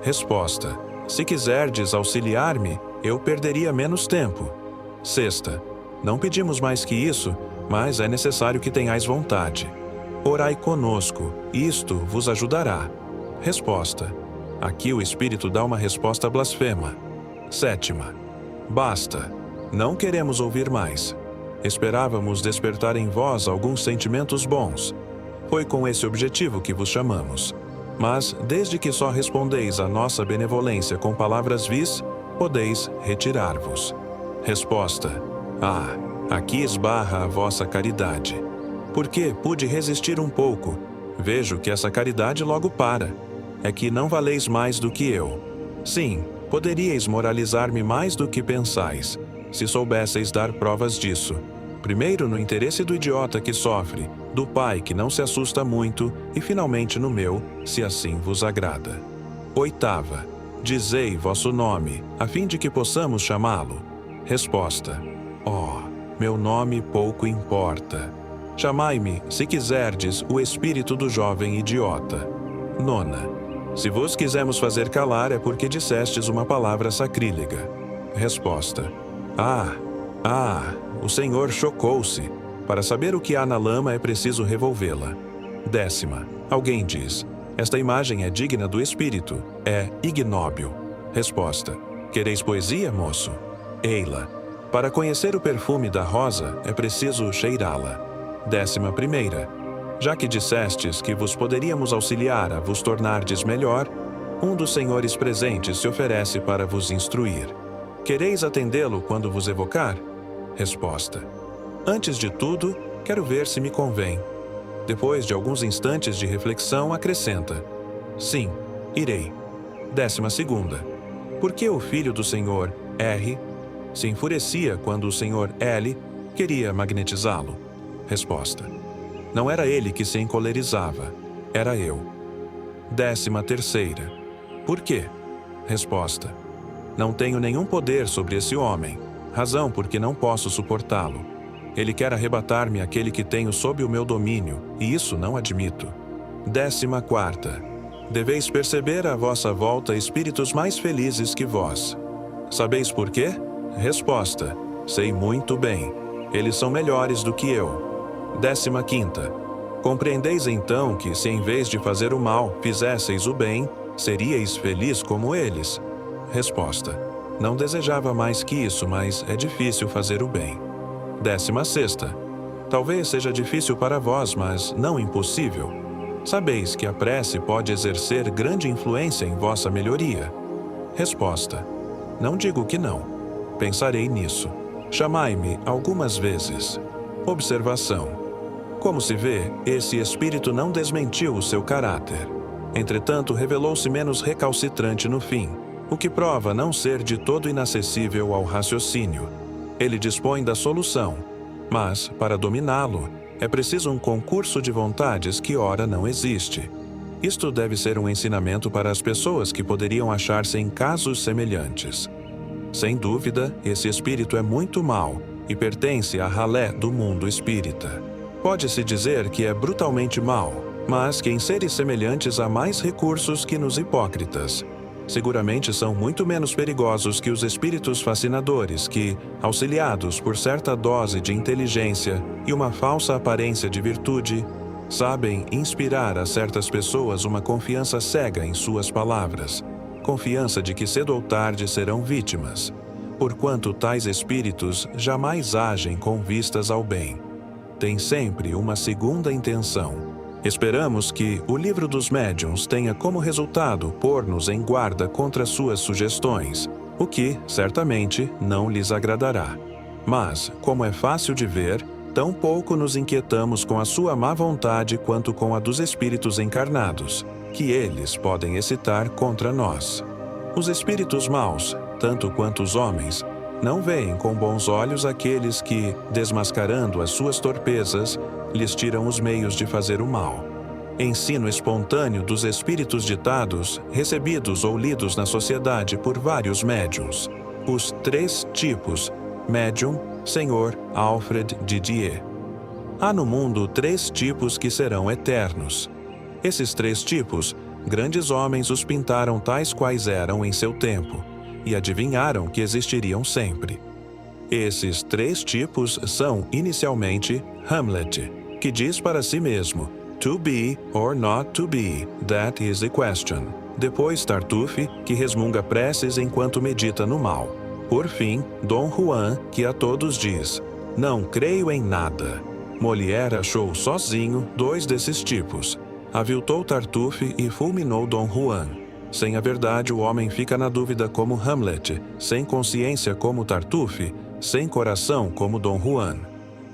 Resposta: se quiserdes auxiliar-me, eu perderia menos tempo. Sexta: não pedimos mais que isso, mas é necessário que tenhais vontade. Orai conosco, isto vos ajudará. Resposta: aqui o espírito dá uma resposta blasfema. Sétima: basta, não queremos ouvir mais. Esperávamos despertar em vós alguns sentimentos bons. Foi com esse objetivo que vos chamamos. Mas, desde que só respondeis à nossa benevolência com palavras vis, podeis retirar-vos. Resposta: aqui esbarra a vossa caridade. Porque pude resistir um pouco. Vejo que essa caridade logo para. É que não valeis mais do que eu. Sim, poderíeis moralizar-me mais do que pensais, se soubesseis dar provas disso. Primeiro no interesse do idiota que sofre, do pai que não se assusta muito e finalmente no meu, se assim vos agrada. Oitava: dizei vosso nome, a fim de que possamos chamá-lo. Resposta: meu nome pouco importa. Chamai-me, se quiserdes, o espírito do jovem idiota. Nona: se vos quisermos fazer calar é porque dissestes uma palavra sacrílega. Resposta: o Senhor chocou-se. Para saber o que há na lama é preciso revolvê-la. Décima: alguém diz: esta imagem é digna do espírito, é ignóbil. Resposta: quereis poesia, moço? Ei-la. Para conhecer o perfume da rosa é preciso cheirá-la. 11ª: já que dissestes que vos poderíamos auxiliar a vos tornardes melhor, um dos senhores presentes se oferece para vos instruir. Quereis atendê-lo quando vos evocar? Resposta: antes de tudo, quero ver se me convém. Depois de alguns instantes de reflexão, acrescenta: sim, irei. 12ª: por que o filho do senhor R se enfurecia quando o senhor L queria magnetizá-lo? Resposta: não era ele que se encolerizava, era eu. 13ª: por quê? Resposta: não tenho nenhum poder sobre esse homem, razão porque não posso suportá-lo. Ele quer arrebatar-me aquele que tenho sob o meu domínio, e isso não admito. 14ª: deveis perceber à vossa volta espíritos mais felizes que vós. Sabeis por quê? Resposta: sei muito bem. Eles são melhores do que eu. 15ª: compreendeis então que, se em vez de fazer o mal, fizesseis o bem, seríeis feliz como eles? Resposta: não desejava mais que isso, mas é difícil fazer o bem. 16ª: talvez seja difícil para vós, mas não impossível. Sabeis que a prece pode exercer grande influência em vossa melhoria. Resposta: não digo que não. Pensarei nisso. Chamai-me algumas vezes. Observação: como se vê, esse espírito não desmentiu o seu caráter. Entretanto, revelou-se menos recalcitrante no fim, o que prova não ser de todo inacessível ao raciocínio. Ele dispõe da solução, mas, para dominá-lo, é preciso um concurso de vontades que ora não existe. Isto deve ser um ensinamento para as pessoas que poderiam achar-se em casos semelhantes. Sem dúvida, esse espírito é muito mau e pertence à ralé do mundo espírita. Pode-se dizer que é brutalmente mau, mas que em seres semelhantes há mais recursos que nos hipócritas. seguramente são muito menos perigosos que os espíritos fascinadores que, auxiliados por certa dose de inteligência e uma falsa aparência de virtude, sabem inspirar a certas pessoas uma confiança cega em suas palavras, confiança de que cedo ou tarde serão vítimas, porquanto tais espíritos jamais agem com vistas ao bem. Tem sempre uma segunda intenção. Esperamos que o Livro dos Médiuns tenha como resultado pôr-nos em guarda contra suas sugestões, o que, certamente, não lhes agradará. Mas, como é fácil de ver, tão pouco nos inquietamos com a sua má vontade quanto com a dos espíritos encarnados, que eles podem excitar contra nós. Os espíritos maus, tanto quanto os homens, não veem com bons olhos aqueles que, desmascarando as suas torpezas, lhes tiram os meios de fazer o mal. Ensino espontâneo dos espíritos ditados, recebidos ou lidos na sociedade por vários médiuns. Os 3 tipos, médium, Sr. Alfred Didier. Há no mundo 3 tipos que serão eternos. Esses 3 tipos, grandes homens os pintaram tais quais eram em seu tempo, e adivinharam que existiriam sempre. Esses 3 tipos são, inicialmente, Hamlet, que diz para si mesmo, "To be or not to be, that is the question." Depois Tartuffe, que resmunga preces enquanto medita no mal. Por fim, Dom Juan, que a todos diz, "Não creio em nada." Molière achou sozinho 2 desses tipos. Aviltou Tartuffe e fulminou Dom Juan. Sem a verdade, o homem fica na dúvida como Hamlet, sem consciência como Tartuffe, sem coração como Dom Juan.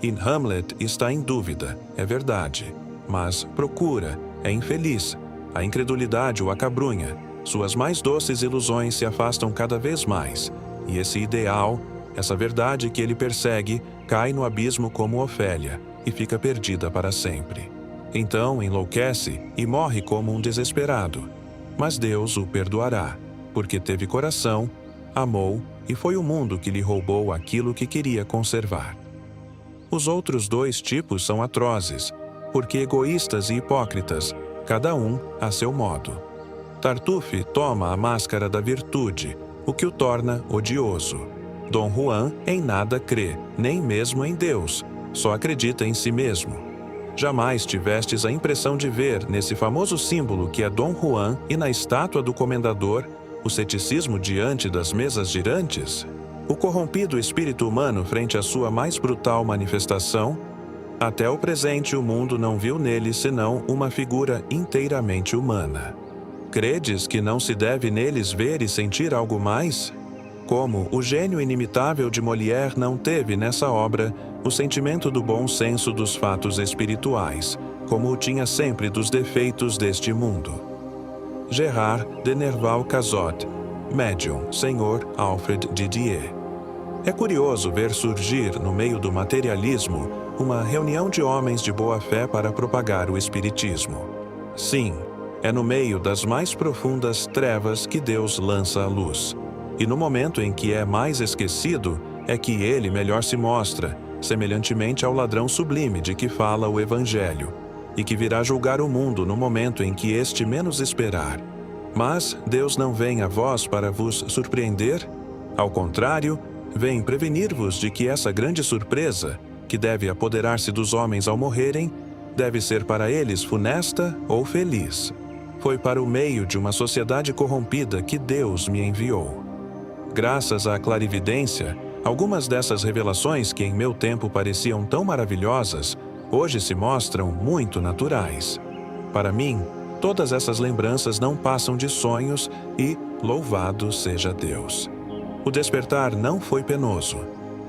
E Hamlet está em dúvida, é verdade, mas procura, é infeliz. A incredulidade o acabrunha, suas mais doces ilusões se afastam cada vez mais, e esse ideal, essa verdade que ele persegue, cai no abismo como Ofélia, e fica perdida para sempre. Então enlouquece e morre como um desesperado. Mas Deus o perdoará, porque teve coração, amou e foi o mundo que lhe roubou aquilo que queria conservar. Os outros 2 tipos são atrozes, porque egoístas e hipócritas, cada um a seu modo. Tartuffe toma a máscara da virtude, o que o torna odioso. Dom Juan em nada crê, nem mesmo em Deus, só acredita em si mesmo. Jamais tivestes a impressão de ver, nesse famoso símbolo que é Dom Juan e na estátua do Comendador, o ceticismo diante das mesas girantes? O corrompido espírito humano frente à sua mais brutal manifestação? Até o presente o mundo não viu nele senão uma figura inteiramente humana. Credes que não se deve neles ver e sentir algo mais? Como o gênio inimitável de Molière não teve nessa obra o sentimento do bom senso dos fatos espirituais, como o tinha sempre dos defeitos deste mundo. Gérard de Nerval-Cazotte, médium, Sr. Alfred Didier. É curioso ver surgir, no meio do materialismo, uma reunião de homens de boa fé para propagar o espiritismo. Sim, é no meio das mais profundas trevas que Deus lança a luz. E no momento em que é mais esquecido, é que ele melhor se mostra, semelhantemente ao ladrão sublime de que fala o Evangelho, e que virá julgar o mundo no momento em que este menos esperar. Mas Deus não vem a vós para vos surpreender? Ao contrário, vem prevenir-vos de que essa grande surpresa, que deve apoderar-se dos homens ao morrerem, deve ser para eles funesta ou feliz. Foi para o meio de uma sociedade corrompida que Deus me enviou. Graças à clarividência, algumas dessas revelações que em meu tempo pareciam tão maravilhosas, hoje se mostram muito naturais. Para mim, todas essas lembranças não passam de sonhos e, louvado seja Deus. O despertar não foi penoso.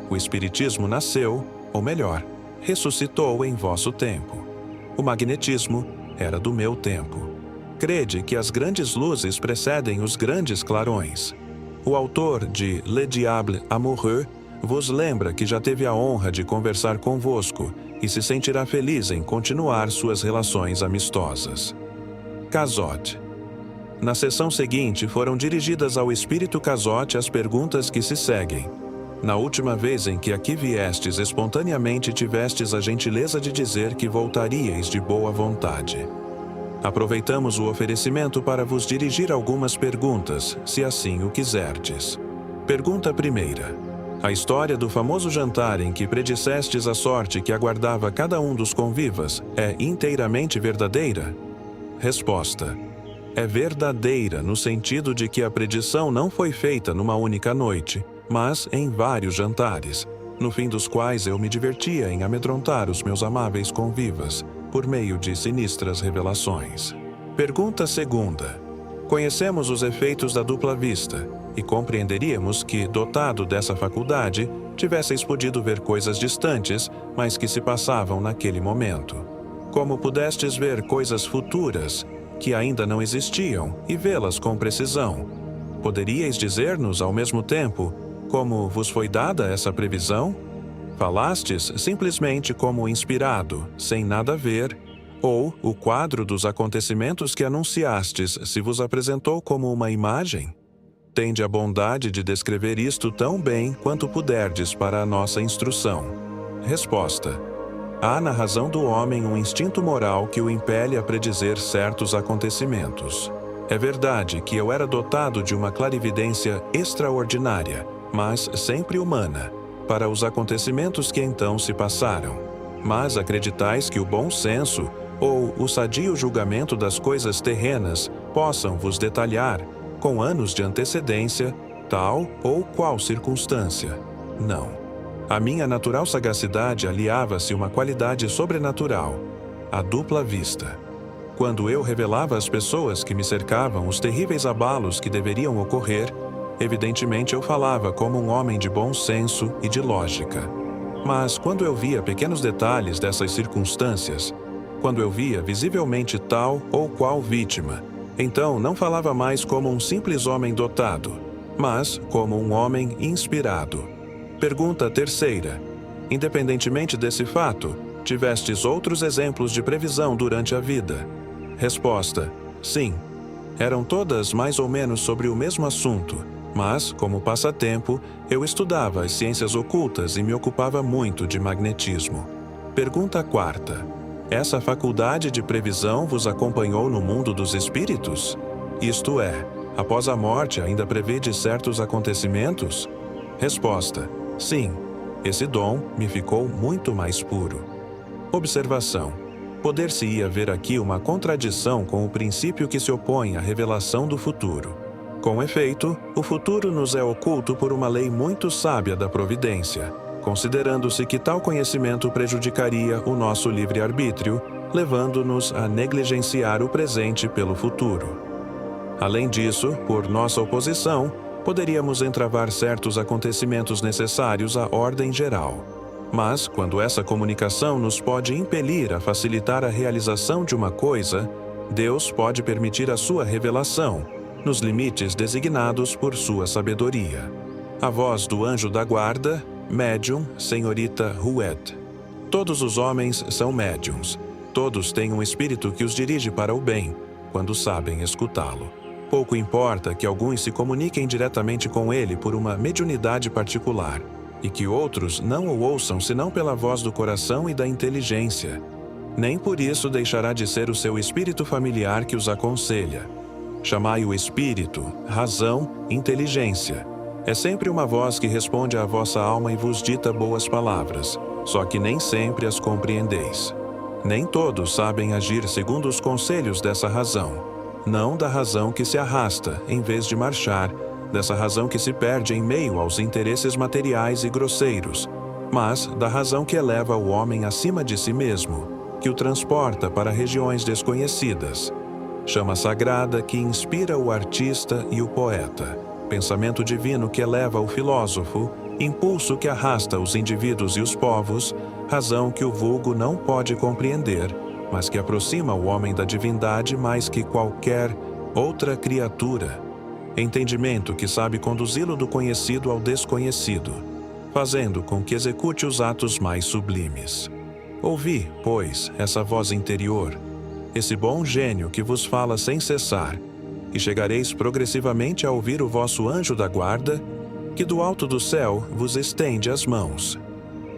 O Espiritismo nasceu, ou melhor, ressuscitou em vosso tempo. O magnetismo era do meu tempo. Crede que as grandes luzes precedem os grandes clarões. O autor de Le Diable Amoureux vos lembra que já teve a honra de conversar convosco e se sentirá feliz em continuar suas relações amistosas. Cazotte. Na sessão seguinte foram dirigidas ao espírito Cazotte as perguntas que se seguem. Na última vez em que aqui viestes, espontaneamente tivestes a gentileza de dizer que voltaríeis de boa vontade. Aproveitamos o oferecimento para vos dirigir algumas perguntas, se assim o quiserdes. Pergunta primeira. A história do famoso jantar em que predissestes a sorte que aguardava cada um dos convivas é inteiramente verdadeira? Resposta. É verdadeira no sentido de que a predição não foi feita numa única noite, mas em vários jantares, no fim dos quais eu me divertia em amedrontar os meus amáveis convivas, por meio de sinistras revelações. Pergunta segunda. Conhecemos os efeitos da dupla vista, e compreenderíamos que, dotado dessa faculdade, tivesseis podido ver coisas distantes, mas que se passavam naquele momento. Como pudestes ver coisas futuras, que ainda não existiam, e vê-las com precisão? Poderíeis dizer-nos, ao mesmo tempo, como vos foi dada essa previsão? Falastes simplesmente como inspirado, sem nada ver, ou o quadro dos acontecimentos que anunciastes se vos apresentou como uma imagem? Tende a bondade de descrever isto tão bem quanto puderdes para a nossa instrução. Resposta. Há na razão do homem um instinto moral que o impele a predizer certos acontecimentos. É verdade que eu era dotado de uma clarividência extraordinária, mas sempre humana, para os acontecimentos que então se passaram. Mas acreditais que o bom senso ou o sadio julgamento das coisas terrenas possam vos detalhar, com anos de antecedência, tal ou qual circunstância? Não. A minha natural sagacidade aliava-se uma qualidade sobrenatural, a dupla vista. Quando eu revelava às pessoas que me cercavam os terríveis abalos que deveriam ocorrer, evidentemente eu falava como um homem de bom senso e de lógica. Mas quando eu via pequenos detalhes dessas circunstâncias, quando eu via visivelmente tal ou qual vítima, então não falava mais como um simples homem dotado, mas como um homem inspirado. Pergunta terceira. Independentemente desse fato, tivestes outros exemplos de previsão durante a vida? Resposta. Sim. Eram todas mais ou menos sobre o mesmo assunto, mas, como passatempo, eu estudava as ciências ocultas e me ocupava muito de magnetismo. Pergunta quarta. Essa faculdade de previsão vos acompanhou no mundo dos espíritos? Isto é, após a morte ainda prevede certos acontecimentos? Resposta. Sim. Esse dom me ficou muito mais puro. Observação. Poder-se-ia ver aqui uma contradição com o princípio que se opõe à revelação do futuro. Com efeito, o futuro nos é oculto por uma lei muito sábia da providência, considerando-se que tal conhecimento prejudicaria o nosso livre-arbítrio, levando-nos a negligenciar o presente pelo futuro. Além disso, por nossa oposição, poderíamos entravar certos acontecimentos necessários à ordem geral. Mas, quando essa comunicação nos pode impelir a facilitar a realização de uma coisa, Deus pode permitir a sua revelação, nos limites designados por sua sabedoria. A voz do anjo da guarda, médium, senhorita Rued. Todos os homens são médiums. Todos têm um espírito que os dirige para o bem, quando sabem escutá-lo. Pouco importa que alguns se comuniquem diretamente com ele por uma mediunidade particular, e que outros não o ouçam senão pela voz do coração e da inteligência. Nem por isso deixará de ser o seu espírito familiar que os aconselha. Chamai o espírito, razão, inteligência. É sempre uma voz que responde à vossa alma e vos dita boas palavras, só que nem sempre as compreendeis. Nem todos sabem agir segundo os conselhos dessa razão, não da razão que se arrasta, em vez de marchar, dessa razão que se perde em meio aos interesses materiais e grosseiros, mas da razão que eleva o homem acima de si mesmo, que o transporta para regiões desconhecidas. Chama sagrada que inspira o artista e o poeta. Pensamento divino que eleva o filósofo, impulso que arrasta os indivíduos e os povos, razão que o vulgo não pode compreender, mas que aproxima o homem da divindade mais que qualquer outra criatura. Entendimento que sabe conduzi-lo do conhecido ao desconhecido, fazendo com que execute os atos mais sublimes. Ouvi, pois, essa voz interior, esse bom gênio que vos fala sem cessar, e chegareis progressivamente a ouvir o vosso anjo da guarda, que do alto do céu vos estende as mãos.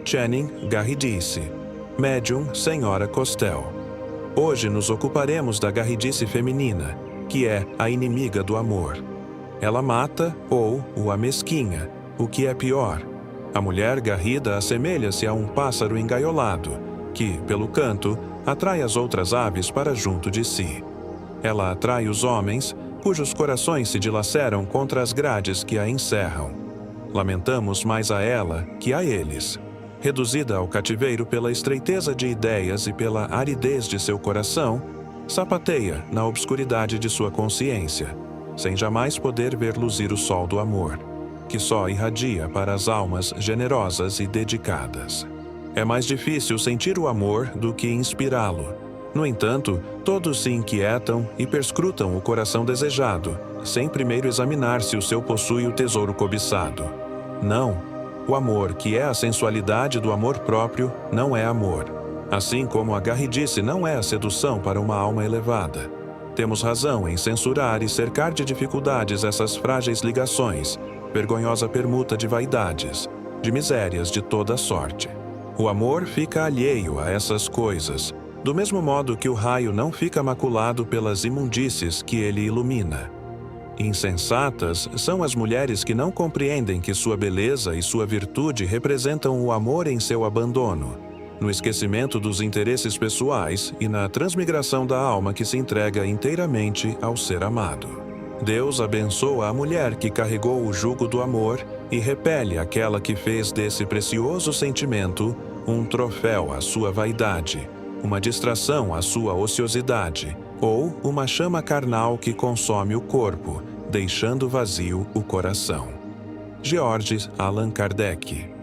Channing Garridice, médium Senhora Costel. Hoje nos ocuparemos da garridice feminina, que é a inimiga do amor. Ela mata ou o amesquinha, o que é pior. A mulher garrida assemelha-se a um pássaro engaiolado, que, pelo canto, atrai as outras aves para junto de si. Ela atrai os homens, cujos corações se dilaceram contra as grades que a encerram. Lamentamos mais a ela que a eles. Reduzida ao cativeiro pela estreiteza de ideias e pela aridez de seu coração, sapateia na obscuridade de sua consciência, sem jamais poder ver luzir o sol do amor, que só irradia para as almas generosas e dedicadas. É mais difícil sentir o amor do que inspirá-lo. No entanto, todos se inquietam e perscrutam o coração desejado, sem primeiro examinar se o seu possui o tesouro cobiçado. Não. O amor, que é a sensualidade do amor próprio, não é amor. Assim como a garridice não é a sedução para uma alma elevada. Temos razão em censurar e cercar de dificuldades essas frágeis ligações, vergonhosa permuta de vaidades, de misérias de toda sorte. O amor fica alheio a essas coisas, do mesmo modo que o raio não fica maculado pelas imundícies que ele ilumina. Insensatas são as mulheres que não compreendem que sua beleza e sua virtude representam o amor em seu abandono, no esquecimento dos interesses pessoais e na transmigração da alma que se entrega inteiramente ao ser amado. Deus abençoa a mulher que carregou o jugo do amor e repele aquela que fez desse precioso sentimento um troféu à sua vaidade, uma distração à sua ociosidade, ou uma chama carnal que consome o corpo, deixando vazio o coração. George Allan Kardec.